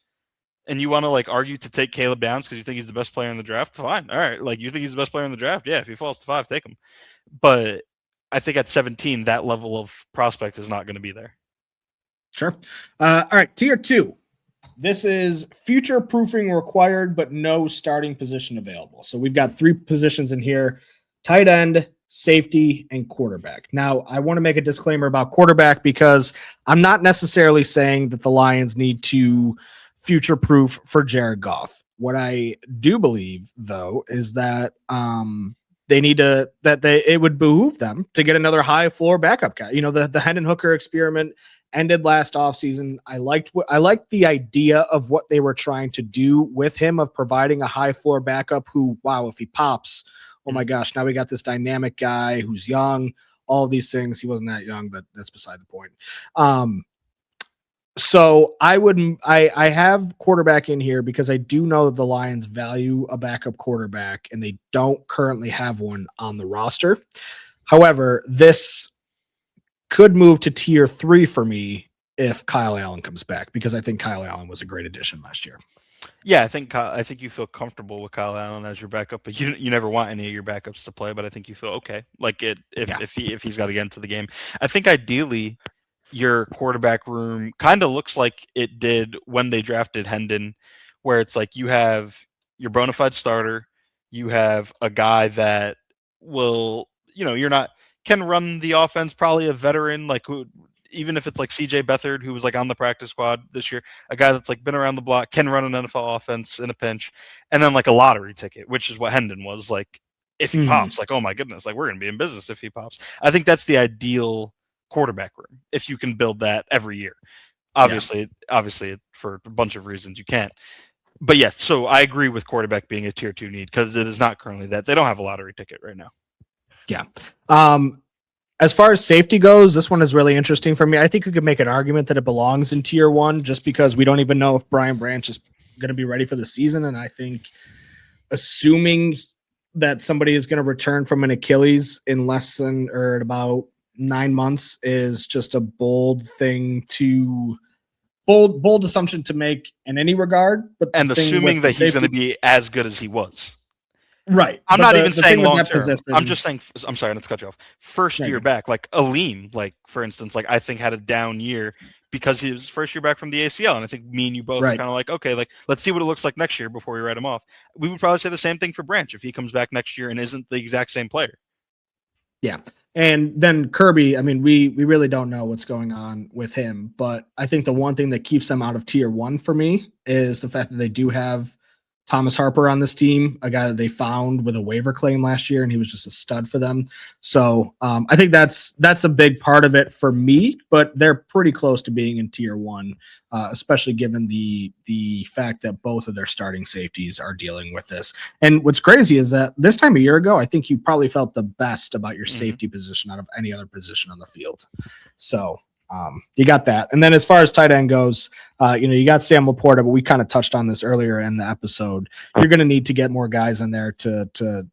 and you want to like argue to take Caleb Downs because you think he's the best player in the draft, fine. All right, like you think he's the best player in the draft, yeah. If he falls to 5, take him. But I think at 17, that level of prospect is not going to be there.
Sure. All right, tier 2. This is future proofing required, but no starting position available. So we've got 3 positions in here: tight end, safety, and quarterback. Now, I want to make a disclaimer about quarterback because I'm not necessarily saying that the Lions need to future proof for Jared Goff. What I do believe, though, is that they need to, it would behoove them to get another high floor backup guy. You know, the Hendon Hooker experiment ended last offseason. I liked the idea of what they were trying to do with him, of providing a high floor backup who, wow, if he pops, oh my gosh, now we got this dynamic guy who's young, all these things. He wasn't that young, but that's beside the point. So I have quarterback in here because I do know that the Lions value a backup quarterback and they don't currently have one on the roster. However, this could move to tier 3 for me if Kyle Allen comes back, because I think Kyle Allen was a great addition last year.
Yeah, I think you feel comfortable with Kyle Allen as your backup, but you never want any of your backups to play. But I think you feel okay, like if he's got to get into the game. I think ideally your quarterback room kind of looks like it did when they drafted Hendon, where it's like you have your bona fide starter, you have a guy that will, can run the offense, probably a veteran, like who, even if it's like CJ Beathard, who was like on the practice squad this year, a guy that's like been around the block, can run an NFL offense in a pinch, and then like a lottery ticket, which is what Hendon was. Like if he pops, like, oh my goodness, like we're going to be in business if he pops. I think that's the ideal quarterback room if you can build that every year. Obviously for a bunch of reasons you can't. But yes, so I agree with quarterback being a tier 2 need because it is not currently that. They don't have a lottery ticket right now.
Yeah. As far as safety goes, this one is really interesting for me. I think we could make an argument that it belongs in tier 1 just because we don't even know if Brian Branch is going to be ready for the season. And I think assuming that somebody is going to return from an Achilles in less than or at about 9 months is just a bold assumption to make in any regard. But
assuming that he's going to be as good as he was.
Right.
I'm not even saying long term. I'm just saying, I'm sorry, let's cut you off. First year back, like Aleem, like for instance, like I think had a down year because he was first year back from the ACL. And I think me and you both are kind of like, okay, like let's see what it looks like next year before we write him off. We would probably say the same thing for Branch if he comes back next year and isn't the exact same player.
Yeah. And then Kirby, I mean, we really don't know what's going on with him, but I think the one thing that keeps them out of tier 1 for me is the fact that they do have Thomas Harper on this team, a guy that they found with a waiver claim last year, and he was just a stud for them. So I think that's a big part of it for me, but they're pretty close to being in tier 1, especially given the fact that both of their starting safeties are dealing with this. And what's crazy is that this time a year ago, I think you probably felt the best about your safety position out of any other position on the field. So you got that. And then as far as tight end goes, you got Sam Laporta, but we kind of touched on this earlier in the episode. You're going to need to get more guys in there to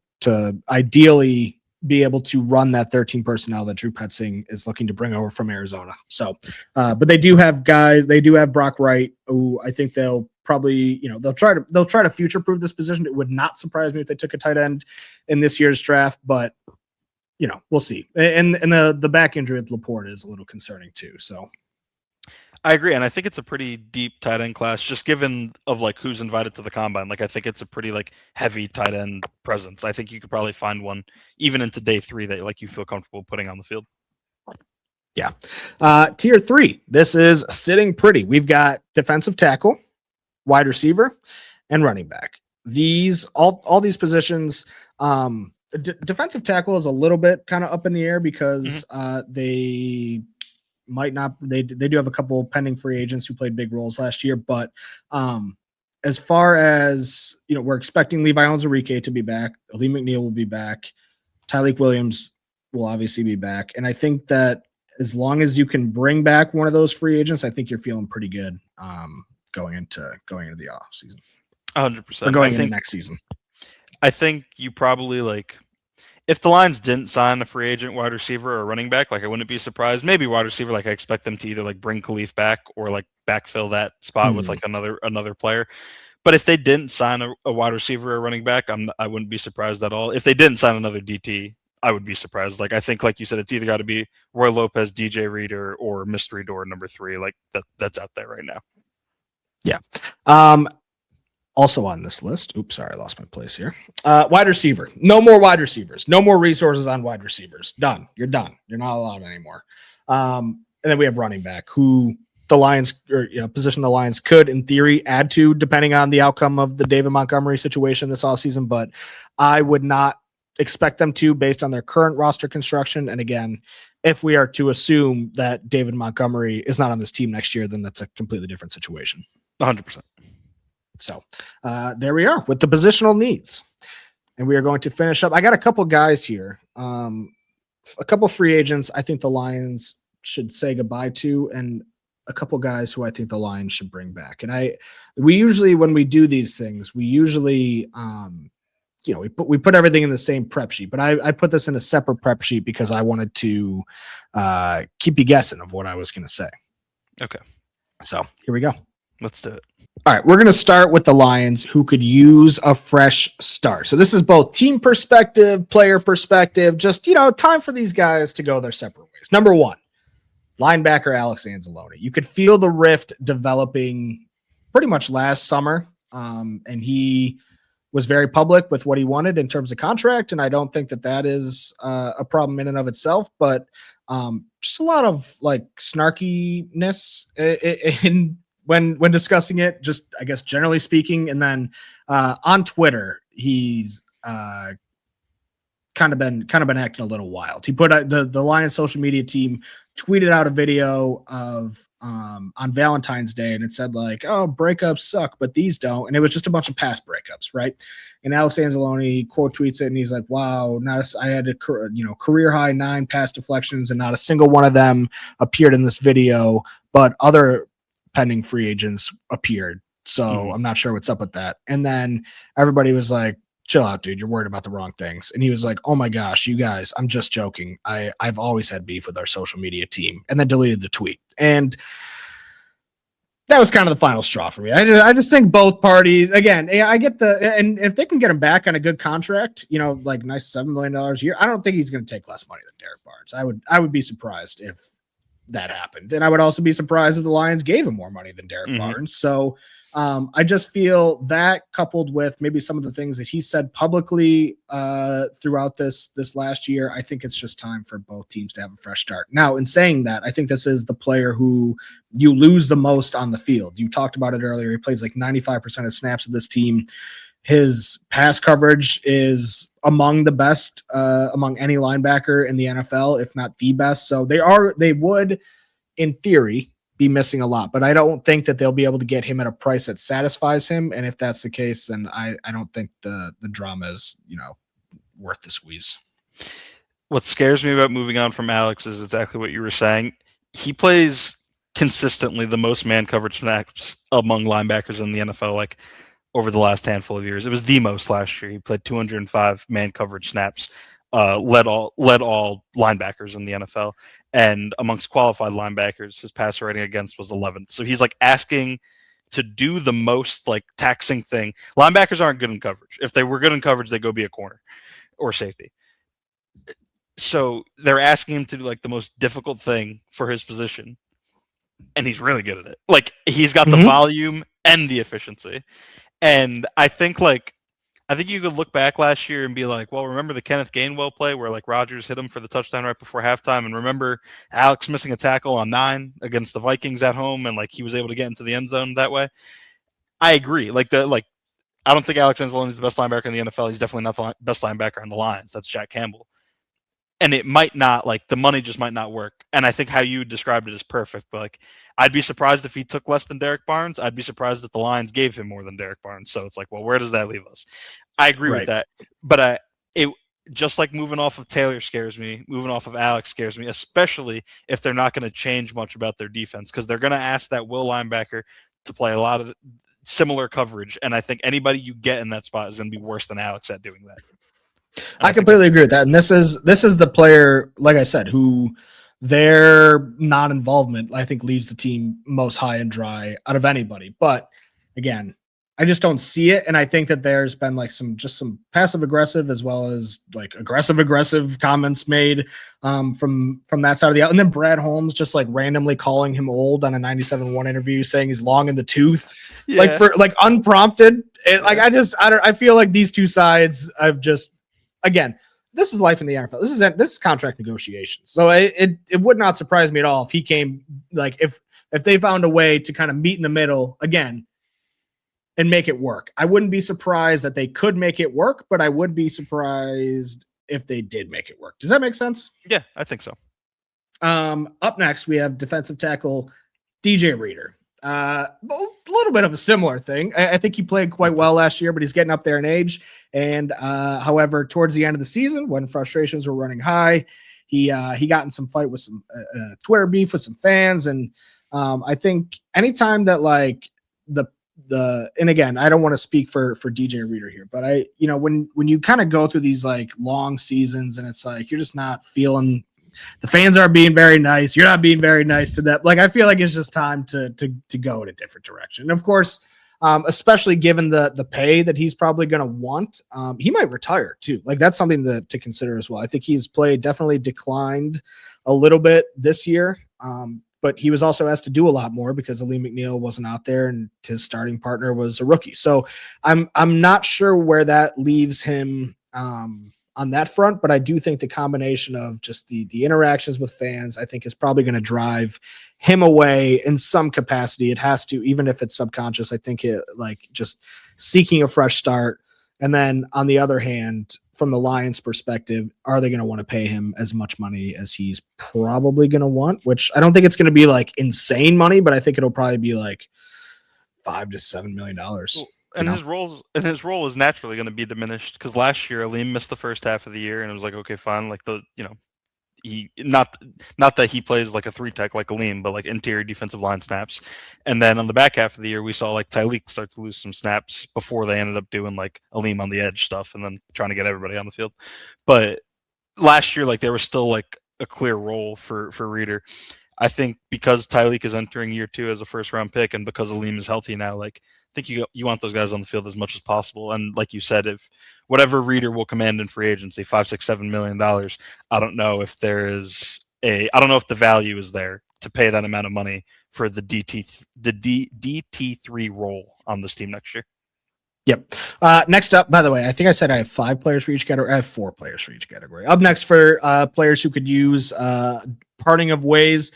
ideally be able to run that 13 personnel that Drew Petzing is looking to bring over from Arizona. So, but they do have guys. They do have Brock Wright, who I think they'll probably, they'll try to future proof this position. It would not surprise me if they took a tight end in this year's draft, but we'll see. And the back injury with Laporta is a little concerning too. So
I agree. And I think it's a pretty deep tight end class, just given of like who's invited to the combine. Like, I think it's a pretty like heavy tight end presence. I think you could probably find one even into day 3 that like you feel comfortable putting on the field.
Yeah. Tier 3, this is sitting pretty. We've got defensive tackle, wide receiver, and running back. These, all these positions, defensive tackle is a little bit kind of up in the air because they might not. They do have a couple pending free agents who played big roles last year, but as far as we're expecting Levi Onwuzurike to be back, Ali McNeil will be back, Tyleik Williams will obviously be back, and I think that as long as you can bring back one of those free agents, I think you're feeling pretty good going into the off season.
100%.
Or going into next season.
I think you probably like if the Lions didn't sign a free agent wide receiver or running back, like I wouldn't be surprised. Maybe wide receiver, like I expect them to either like bring Khalif back or like backfill that spot with like another player. But if they didn't sign a wide receiver or running back, I wouldn't be surprised at all. If they didn't sign another DT, I would be surprised. Like I think, like you said, it's either got to be Roy Lopez, DJ Reader, or mystery door number 3. Like that's out there right now.
Yeah. Also on this list, oops, sorry, I lost my place here. Wide receiver. No more wide receivers. No more resources on wide receivers. Done. You're done. You're not allowed anymore. And then we have running back, who the Lions, or position the Lions could, in theory, add to, depending on the outcome of the David Montgomery situation this offseason. But I would not expect them to, based on their current roster construction. And again, if we are to assume that David Montgomery is not on this team next year, then that's a completely different situation.
100%.
So there we are with the positional needs. And we are going to finish up. I got a couple guys here. A couple free agents I think the Lions should say goodbye to, and a couple guys who I think the Lions should bring back. And we usually, when we do these things, we usually we put everything in the same prep sheet, but I put this in a separate prep sheet because I wanted to keep you guessing of what I was going to say.
Okay.
So here we go.
Let's do it.
All right, we're going to start with the Lions, who could use a fresh start. So this is both team perspective, player perspective, just, time for these guys to go their separate ways. Number 1, linebacker Alex Anzalone. You could feel the rift developing pretty much last summer, and he was very public with what he wanted in terms of contract, and I don't think that is a problem in and of itself, but just a lot of like snarkiness in when discussing it, just I guess generally speaking. And then on Twitter, he's kind of been acting a little wild. He put the Lions social media team tweeted out a video of on Valentine's Day, and it said like, "Oh, breakups suck, but these don't." And it was just a bunch of past breakups, right? And Alex Anzalone quote tweets it, and he's like, "Wow, I had a career high 9 pass deflections, and not a single one of them appeared in this video, but other pending free agents appeared. So I'm not sure what's up with that." And then everybody was like, "Chill out, dude. You're worried about the wrong things." And he was like, "Oh my gosh, you guys, I'm just joking. I've always had beef with our social media team," and then deleted the tweet. And that was kind of the final straw for me. I just think both parties, again, I get and if they can get him back on a good contract, like nice $7 million a year, I don't think he's going to take less money than Derek Barnes. I would be surprised if that happened. And I would also be surprised if the Lions gave him more money than Derek Barnes. So I just feel that, coupled with maybe some of the things that he said publicly throughout this last year, I think it's just time for both teams to have a fresh start. Now, in saying that, I think this is the player who you lose the most on the field. You talked about it earlier. He plays like 95% of snaps of this team. His pass coverage is among the best among any linebacker in the NFL, if not the best. So they would, in theory, be missing a lot, but I don't think that they'll be able to get him at a price that satisfies him. And if that's the case, then I don't think the drama is, worth the squeeze.
What scares me about moving on from Alex is exactly what you were saying. He plays consistently the most man coverage snaps among linebackers in the NFL, like over the last handful of years. It was the most last year. He played 205 man coverage snaps, led all linebackers in the NFL. And amongst qualified linebackers, his passer rating against was 11th. So he's like asking to do the most like taxing thing. Linebackers aren't good in coverage. If they were good in coverage, they go be a corner or safety. So they're asking him to do like the most difficult thing for his position. And he's really good at it. Like he's got the volume and the efficiency. And I think you could look back last year and be like, well, remember the Kenneth Gainwell play where like Rodgers hit him for the touchdown right before halftime, and remember Alex missing a tackle on 9 against the Vikings at home, and like he was able to get into the end zone that way. I agree. I don't think Alex Anzalone is the best linebacker in the NFL. He's definitely not the best linebacker on the Lions. That's Jack Campbell. And it might not, like the money just might not work. And I think how you described it is perfect. But like, I'd be surprised if he took less than Derek Barnes. I'd be surprised if the Lions gave him more than Derek Barnes. So it's like, well, where does that leave us? I agree with that. But just like moving off of Taylor scares me, moving off of Alex scares me, especially if they're not going to change much about their defense, because they're going to ask that Will linebacker to play a lot of similar coverage. And I think anybody you get in that spot is going to be worse than Alex at doing that.
I completely agree with that. And this is the player, like I said, who their non-involvement, I think, leaves the team most high and dry out of anybody. But again, I just don't see it. And I think that there's been like some passive aggressive as well as like aggressive comments made from that side of the out. And then Brad Holmes just like randomly calling him old on a 97.1 interview, saying he's long in the tooth, like for like unprompted. Like I feel like these two sides I've just, again, this is life in the NFL. This is contract negotiations. So it would not surprise me at all if he came, like if they found a way to kind of meet in the middle again and make it work. I wouldn't be surprised that they could make it work, but I would be surprised if they did make it work. Does that make sense?
Yeah, I think so.
Up next, we have defensive tackle DJ Reader. A little bit of a similar thing. I think he played quite well last year, but he's getting up there in age. And however, towards the end of the season, when frustrations were running high, he got in some fight with some Twitter beef with some fans. And I think anytime that like and again, I don't want to speak for DJ Reader here, but when you kind of go through these like long seasons and it's like you're just not feeling, the fans aren't being very nice, you're not being very nice to them. Like I feel like it's just time to go in a different direction. And of course, especially given the pay that he's probably going to want, he might retire too. Like that's something to consider as well. I think he's definitely declined a little bit this year. But he was also asked to do a lot more because Aleem McNeil wasn't out there and his starting partner was a rookie. So I'm not sure where that leaves him on that front, but I do think the combination of just the interactions with fans, I think is probably going to drive him away in some capacity. It has to, even if it's subconscious. I think it like just seeking a fresh start. And then on the other hand, from the Lions perspective, are they going to want to pay him as much money as he's probably going to want? Which I don't think it's going to be like insane money, but I think it'll probably be like $5 to $7 million.
And his role is naturally going to be diminished because last year Aleem missed the first half of the year, and it was like, okay, fine, like he not that he plays like a 3-tech like Aleem, but like interior defensive line snaps. And then on the back half of the year, we saw like Tyleek start to lose some snaps before they ended up doing like Aleem on the edge stuff and then trying to get everybody on the field. But last year, like there was still like a clear role for Reader. I think because Tyleek is entering year 2 as a first round pick and because Aleem is healthy now, like I think you want those guys on the field as much as possible. And like you said, if whatever Reader will command in free agency, $5, $6, $7 million, I don't know if I don't know if the value is there to pay that amount of money for the DT3 role on this team next year.
Yep. Next up, by the way, I think I said I have 5 players for each category. I have 4 players for each category. Up next for players who could use parting of ways,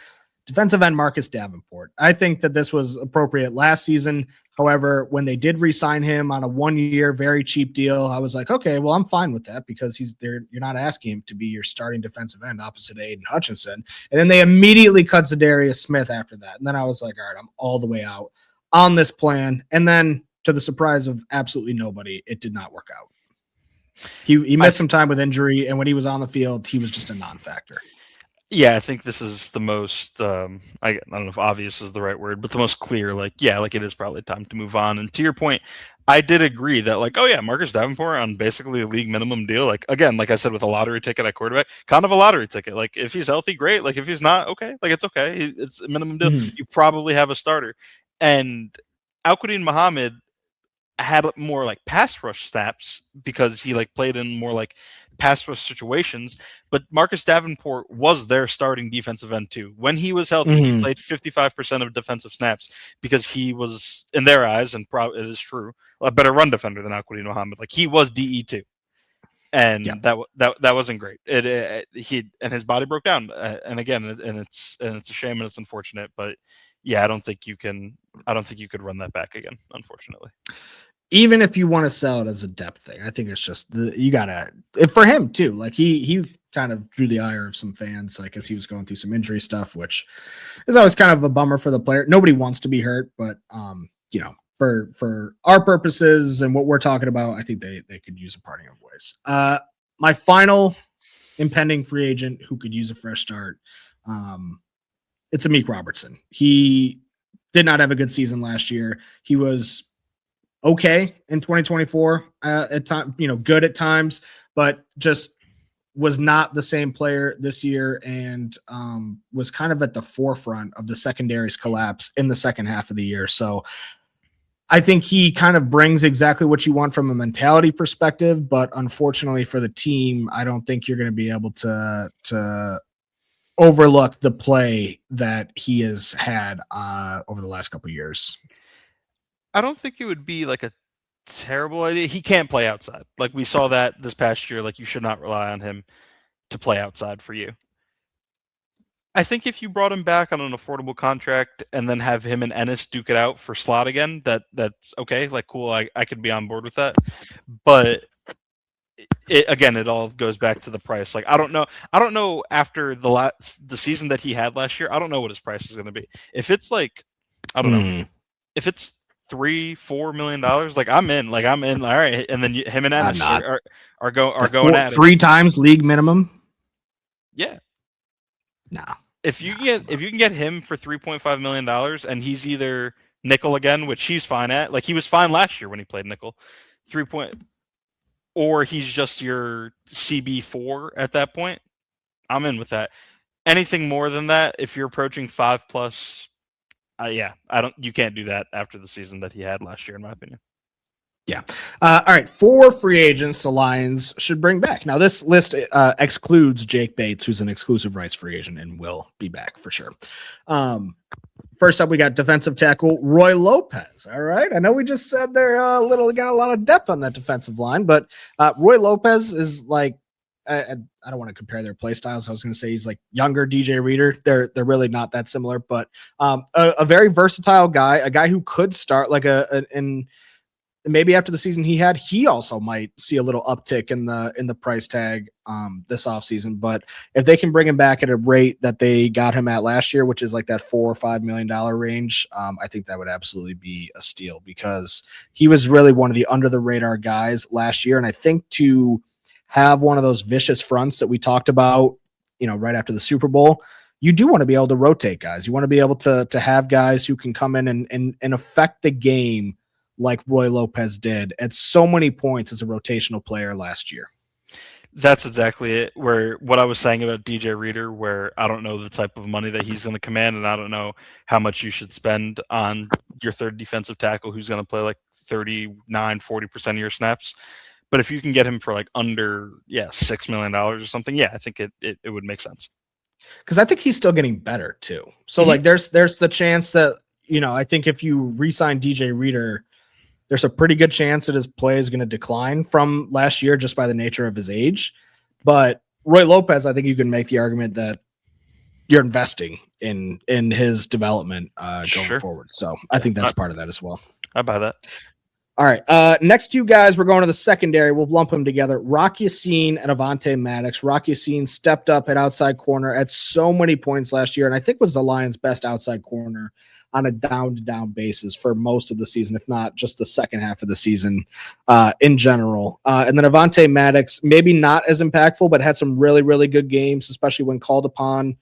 defensive end Marcus Davenport. I think that this was appropriate last season. However, when they did re-sign him on a 1-year, very cheap deal, I was like, okay, well, I'm fine with that because he's there. You're not asking him to be your starting defensive end opposite Aiden Hutchinson. And then they immediately cut Zadarius Smith after that. And then I was like, all right, I'm all the way out on this plan. And then to the surprise of absolutely nobody, it did not work out. He missed some time with injury, and when he was on the field, he was just a non-factor.
Yeah, I think this is the most, I don't know if obvious is the right word, but the most clear, like, yeah, like it is probably time to move on. And to your point, I did agree that like, oh yeah, Marcus Davenport on basically a league minimum deal. Like, again, like I said, with a lottery ticket at quarterback, kind of a lottery ticket. Like if he's healthy, great. Like if he's not, okay. Like it's okay. It's a minimum deal. Mm-hmm. You probably have a starter. And Al-Quadin Muhammad had more like pass rush snaps because he like played in more like pass rush situations, but Marcus Davenport was their starting defensive end too. When he was healthy, he played 55% of defensive snaps because he was, in their eyes, and it is true, a better run defender than Al-Quadin Muhammad. Like he was DE2, and that wasn't great. He his body broke down, and again, it's a shame and it's unfortunate, but yeah, I don't think you could run that back again, unfortunately.
Even if you want to sell it as a depth thing, I think it's just you gotta, for him too. Like he kind of drew the ire of some fans, like as he was going through some injury stuff, which is always kind of a bummer for the player. Nobody wants to be hurt, but for our purposes and what we're talking about, I think they could use a parting of ways. my final impending free agent who could use a fresh start. It's Amik Robertson. He did not have a good season last year. He was okay in 2024 at time, good at times, but just was not the same player this year, and was kind of at the forefront of the secondary's collapse in the second half of the year. So I think he kind of brings exactly what you want from a mentality perspective, but unfortunately for the team, I don't think you're going to be able to overlook the play that he has had over the last couple of years.
I don't think it would be like a terrible idea. He can't play outside. Like we saw that this past year. Like you should not rely on him to play outside for you. I think if you brought him back on an affordable contract and then have him and Ennis duke it out for slot again, that's okay. Like cool, I could be on board with that. But it all goes back to the price. Like I don't know after the season that he had last year, I don't know what his price is going to be. If it's like, I don't know, if it's $3-4 million, like I'm in. All right, and then him and Ennis are going at
3 times league minimum.
Yeah.
Nah.
If you can get him for $3.5 million and he's either nickel again, which he's fine at, like he was fine last year when he played nickel, or he's just your CB4 at that point, I'm in with that. Anything more than that, if you're approaching 5+, you can't do that after the season that he had last year, in my opinion.
Yeah. All right. 4 free agents the Lions should bring back. Now, this list excludes Jake Bates, who's an exclusive rights free agent and will be back for sure. First up, we got defensive tackle Roy Lopez. All right. I know we just said they're got a lot of depth on that defensive line, but Roy Lopez is like, I don't want to compare their play styles. I was going to say he's like younger DJ Reader. They're really not that similar, but a very versatile guy, a guy who could start like and maybe after the season he also might see a little uptick in the price tag this offseason. But if they can bring him back at a rate that they got him at last year, which is like that $4 or $5 million range, I think that would absolutely be a steal because he was really one of the under the radar guys last year. And I think to have one of those vicious fronts that we talked about, right after the Super Bowl, you do want to be able to rotate guys. You want to be able to have guys who can come in and affect the game like Roy Lopez did at so many points as a rotational player last year.
That's exactly it. Where what I was saying about DJ Reader, where I don't know the type of money that he's going to command, and I don't know how much you should spend on your third defensive tackle who's going to play like 39-40% of your snaps. But if you can get him for like under $6 million or something, I think it would make sense.
Because I think he's still getting better too. So like there's the chance that I think if you re-sign DJ Reader, there's a pretty good chance that his play is going to decline from last year just by the nature of his age. But Roy Lopez, I think you can make the argument that you're investing in his development going forward. So I think that's part of that as well.
I buy that.
All right. Next 2 guys, we're going to the secondary. We'll lump them together. Rock Yassin and Avonte Maddox. Rock Yassin stepped up at outside corner at so many points last year, and I think was the Lions' best outside corner on a down-to-down basis for most of the season, if not just the second half of the season in general. And then Avonte Maddox, maybe not as impactful, but had some really, really good games, especially when called upon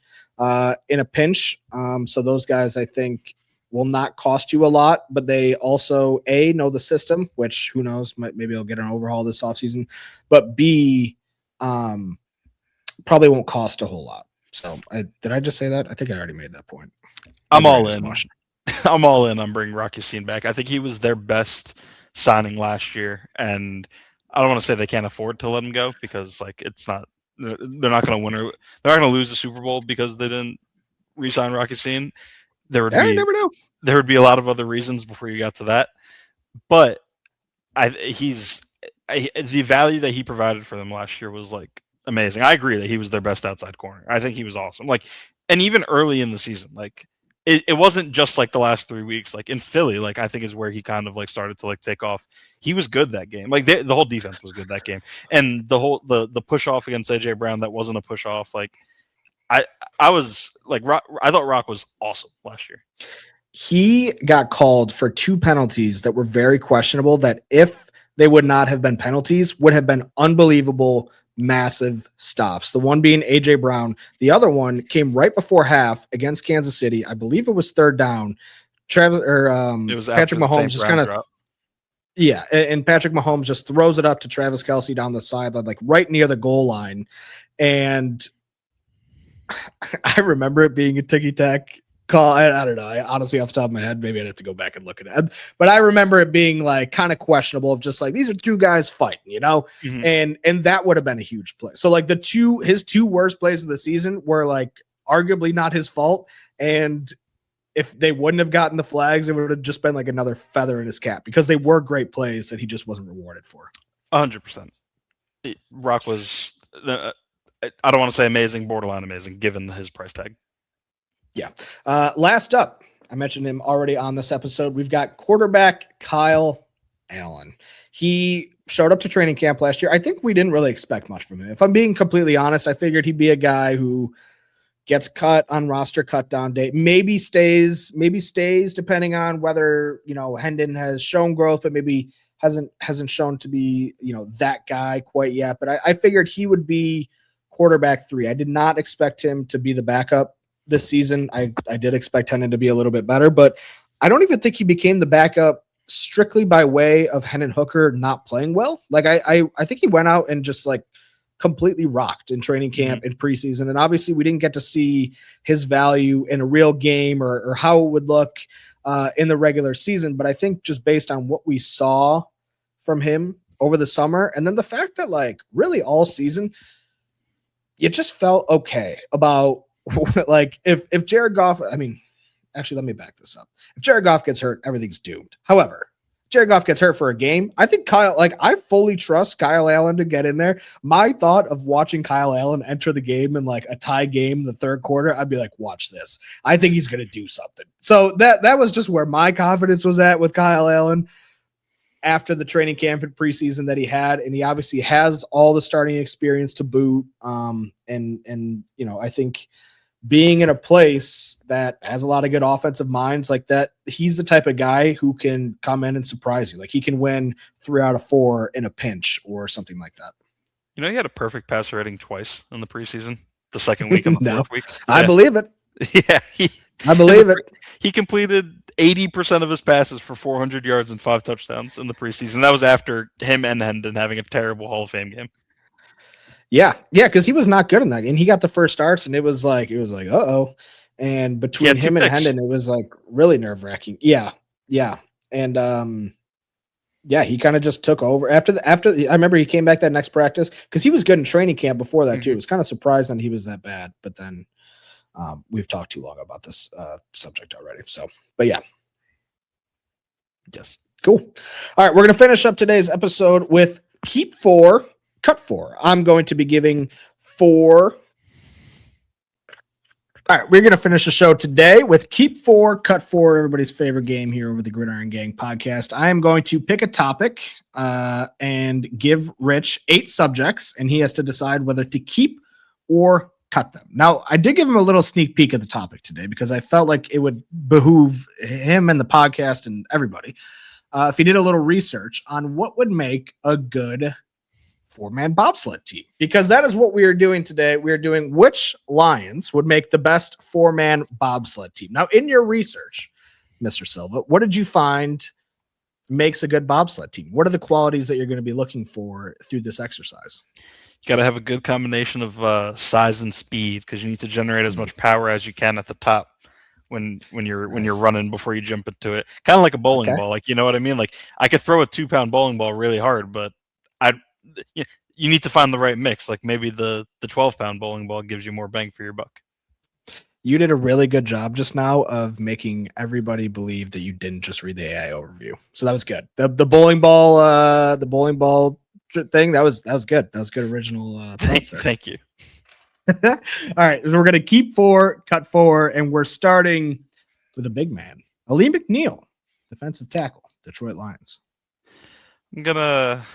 in a pinch. So those guys, I think, will not cost you a lot, but they also know the system, which who knows, maybe they'll get an overhaul this offseason, but B, probably won't cost a whole lot. So did I just say that? I think I already made that point.
I'm all in. I'm all in on bringing Rock Yassin back. I think he was their best signing last year, and I don't want to say they can't afford to let him go because like they're not going to win. They're not going to lose the Super Bowl because they didn't re-sign Rock Yassin. There would be a lot of other reasons before you got to that, but the value that he provided for them last year was like amazing. I agree that he was their best outside corner. I think he was awesome. Like, and even early in the season, like it wasn't just like the last 3 weeks. Like in Philly, like I think is where he kind of like started to like take off. He was good that game. Like the whole defense was good that game, and the push off against AJ Brown that wasn't a push off. Like I was like, I thought Rock was awesome last year.
He got called for 2 penalties that were very questionable, that if they would not have been penalties, would have been unbelievable massive stops. The one being AJ Brown. The other one came right before half against Kansas City. I believe it was third down. Travis or
It was
Patrick
after the
Mahomes
St.
just
Brown
kind of
drop.
yeah, and Patrick Mahomes just throws it up to Travis Kelce down the sideline, like right near the goal line. And I remember it being a ticky-tack call. I don't know. I honestly, off the top of my head, maybe I'd have to go back and look at it. But I remember it being like kind of questionable of just like, these are two guys fighting, you know?
Mhm.
And that would have been a huge play. So like his two worst plays of the season were like arguably not his fault. And if they wouldn't have gotten the flags, it would have just been like another feather in his cap because they were great plays that he just wasn't rewarded for.
100%. Rock was, I don't want to say amazing, borderline amazing, given his price tag.
Yeah. Last up, I mentioned him already on this episode. We've got quarterback Kyle Allen. He showed up to training camp last year. I think we didn't really expect much from him. If I'm being completely honest, I figured he'd be a guy who gets cut on roster cut down day, maybe stays depending on whether, you know, Hendon has shown growth, but maybe hasn't shown to be, you know, that guy quite yet. But I figured he would be quarterback 3. I did not expect him to be the backup this season. I did expect Hendon to be a little bit better, but I don't even think he became the backup strictly by way of Hendon Hooker not playing well. Like I think he went out and just like completely rocked in training camp in preseason. And obviously we didn't get to see his value in a real game or how it would look in the regular season. But I think just based on what we saw from him over the summer, and then the fact that like really all season, you just felt okay about like if Jared Goff, I mean, actually, let me back this up. If Jared Goff gets hurt, everything's doomed. However, Jared Goff gets hurt for a game, I think I fully trust Kyle Allen to get in there. My thought of watching Kyle Allen enter the game in like a tie game in the third quarter, I'd be like, watch this. I think he's going to do something. So that was just where my confidence was at with Kyle Allen after the training camp and preseason that he had. And he obviously has all the starting experience to boot. And you know, I think being in a place that has a lot of good offensive minds like that, he's the type of guy who can come in and surprise you. Like he can win 3 out of 4 in a pinch or something like that.
You know, he had a perfect passer rating twice in the preseason, the second week and the
No,
fourth week. Yeah.
I believe it.
Yeah.
I believe it.
He completed 80% of his passes for 400 yards and 5 touchdowns in the preseason. That was after him and Hendon having a terrible Hall of Fame game.
Yeah, because he was not good in that game. He got the first starts, and it was like, uh-oh. And between him and Hendon, it was like really nerve-wracking. Yeah. And he kind of just took over after I remember he came back that next practice because he was good in training camp before that too. It was kind of surprised that he was that bad, but then we've talked too long about this subject already. So, but yeah.
Yes.
Cool. All right, we're going to finish up today's episode with keep 4, cut 4. I'm going to be giving 4. All right, we're going to finish the show today with keep 4, cut 4, everybody's favorite game here over the Gridiron Gang podcast. I am going to pick a topic and give Rich 8 subjects, and he has to decide whether to keep or cut them. Now, I did give him a little sneak peek at the topic today because I felt like it would behoove him and the podcast and everybody if he did a little research on what would make a good 4-man bobsled team, because that is what we are doing today. We are doing which Lions would make the best 4-man bobsled team. Now, in your research, Mr. Silva, what did you find makes a good bobsled team? What are the qualities that you're going to be looking for through this exercise?
You got to have a good combination of size and speed because you need to generate as much power as you can at the top when you're running before you jump into it. Kind of like a bowling ball, like, you know what I mean? Like I could throw a 2-pound bowling ball really hard, but you need to find the right mix. Like maybe the 12-pound bowling ball gives you more bang for your buck.
You did a really good job just now of making everybody believe that you didn't just read the AI overview. So that was good. The bowling ball thing, that was good. That was good original.
Thank you.
All right, so we're gonna keep 4, cut 4, and we're starting with a big man, Ali McNeil, defensive tackle, Detroit Lions.
I'm gonna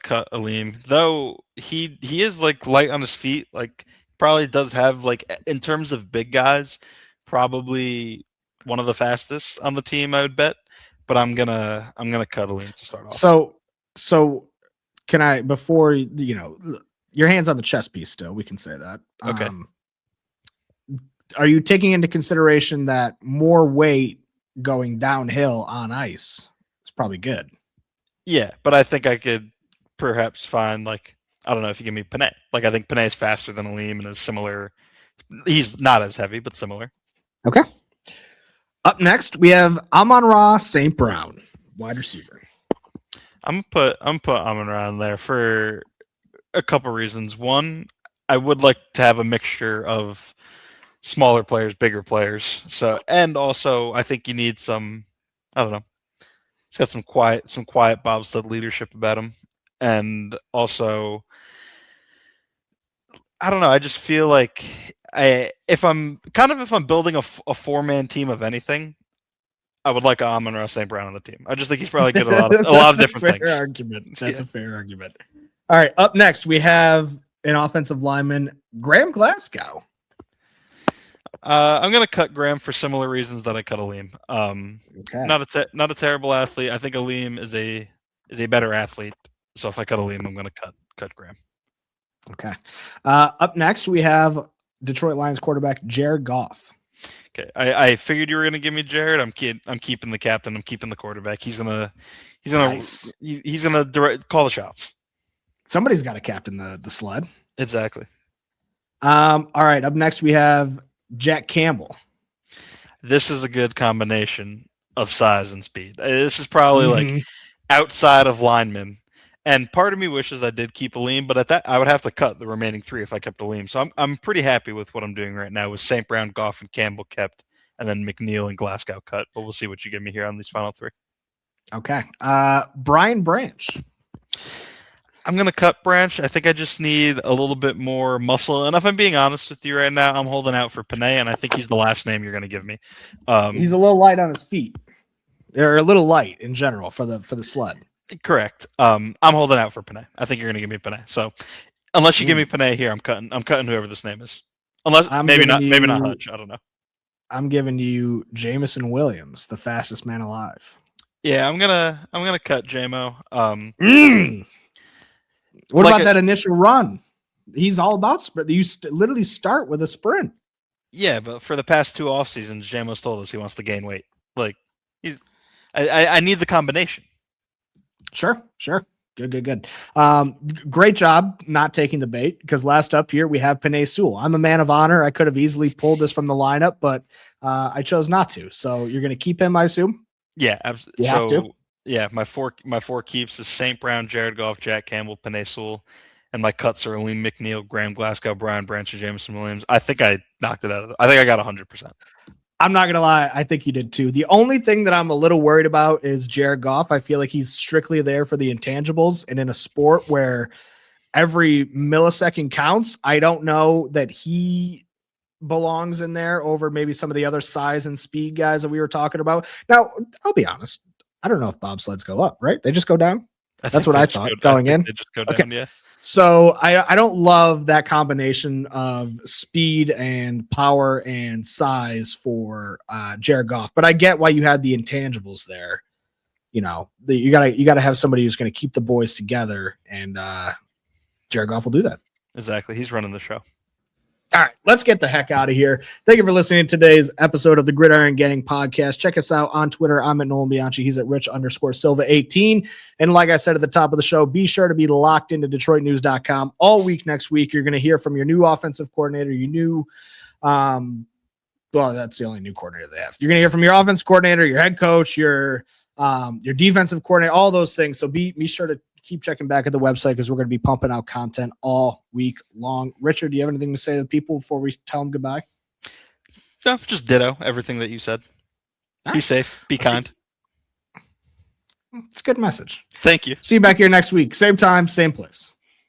cut Aleem, though he is like light on his feet. Like probably does have like in terms of big guys, probably one of the fastest on the team, I would bet. But I'm gonna cut Aleem to start off.
So can I, before your hands on the chess piece still. We can say that.
Okay.
Are you taking into consideration that more weight going downhill on ice is probably good?
Yeah, but I think I could perhaps find like I don't know if you give me Panay. Like I think Panay is faster than Aleem and is similar. He's not as heavy, but similar.
Okay. Up next, we have Amon-Ra St. Brown, wide receiver.
I'm put Amon-Ra in there for a couple reasons. One, I would like to have a mixture of smaller players, bigger players. So, and also I think you need some. I don't know. He's got some quiet bobsled leadership about him, and also I don't know. I just feel like if I'm building a 4-man team of anything, I would like Amon-Ra St. Brown on the team. I just think he's probably good at a lot of different things.
Argument. That's a fair argument. All right. Up next, we have an offensive lineman, Graham Glasgow.
I'm gonna cut Graham for similar reasons that I cut Aleem.
Okay.
Not a terrible athlete. I think Aleem is a better athlete. So if I cut Aleem, I'm gonna cut Graham.
Okay. Up next, we have Detroit Lions quarterback Jared Goff.
Okay, I figured you were gonna give me Jared. I'm keeping the captain. I'm keeping the quarterback. He's gonna
Nice.
he's gonna call the shots.
Somebody's got to captain the sled.
Exactly.
All right. Up next, we have Jack Campbell.
This is a good combination of size and speed. This is probably like outside of linemen. And part of me wishes I did keep Aleem, but at that I would have to cut the remaining 3 if I kept Aleem. So I'm pretty happy with what I'm doing right now with St. Brown, Goff, and Campbell kept, and then McNeil and Glasgow cut. But we'll see what you give me here on these final 3.
Okay. Brian Branch.
I'm going to cut Branch. I think I just need a little bit more muscle. And if I'm being honest with you right now, I'm holding out for Panay, and I think he's the last name you're going to give me.
He's a little light on his feet. Or a little light in general for the sled.
Correct. I'm holding out for Panay. I think you're going to give me Panay. So unless you give me Panay here, I'm cutting whoever this name is. Unless maybe not Hutch. I don't know. I'm
giving you Jameson Williams, the fastest man alive.
Yeah, I'm gonna cut JMO.
What about that initial run? He's all about sprint. You literally start with a sprint.
Yeah, but for the past 2 off seasons, JMO's told us he wants to gain weight. Like I need the combination. Sure.
Good. Great job not taking the bait, because last up here we have Penei Sewell. I'm a man of honor. I could have easily pulled this from the lineup, but I chose not to. So you're going to keep him, I assume?
Yeah, absolutely.
You have to?
Yeah, my four keeps is St. Brown, Jared Goff, Jack Campbell, Penei Sewell, and my cuts are Aleem McNeil, Graham Glasgow, Brian Branch, and Jameson Williams. I think I knocked it out. I think I got 100%.
I'm not going to lie. I think you did too. The only thing that I'm a little worried about is Jared Goff. I feel like he's strictly there for the intangibles. And in a sport where every millisecond counts, I don't know that he belongs in there over maybe some of the other size and speed guys that we were talking about. Now, I'll be honest. I don't know if bobsleds go up, right? They just go down. That's what I thought going in.
They just go down, yeah.
So I don't love that combination of speed and power and size for Jared Goff, but I get why you had the intangibles there. You know, you gotta have somebody who's going to keep the boys together, and Jared Goff will do that.
Exactly, he's running the show.
All right, let's get the heck out of here. Thank you for listening to today's episode of the Gridiron Gang podcast. Check us out on Twitter. I'm at Nolan Bianchi. He's at Rich_Silva18. And like I said at the top of the show, be sure to be locked into DetroitNews.com all week next week. You're going to hear from your new offensive coordinator, well, that's the only new coordinator they have. You're going to hear from your offense coordinator, your head coach, your defensive coordinator, all those things. So be sure to keep checking back at the website, because we're going to be pumping out content all week long. Richard, do you have anything to say to the people before we tell them goodbye?
No, just ditto everything that you said. Be safe. Be kind.
It's a good message.
Thank you.
See you back here next week. Same time, same place.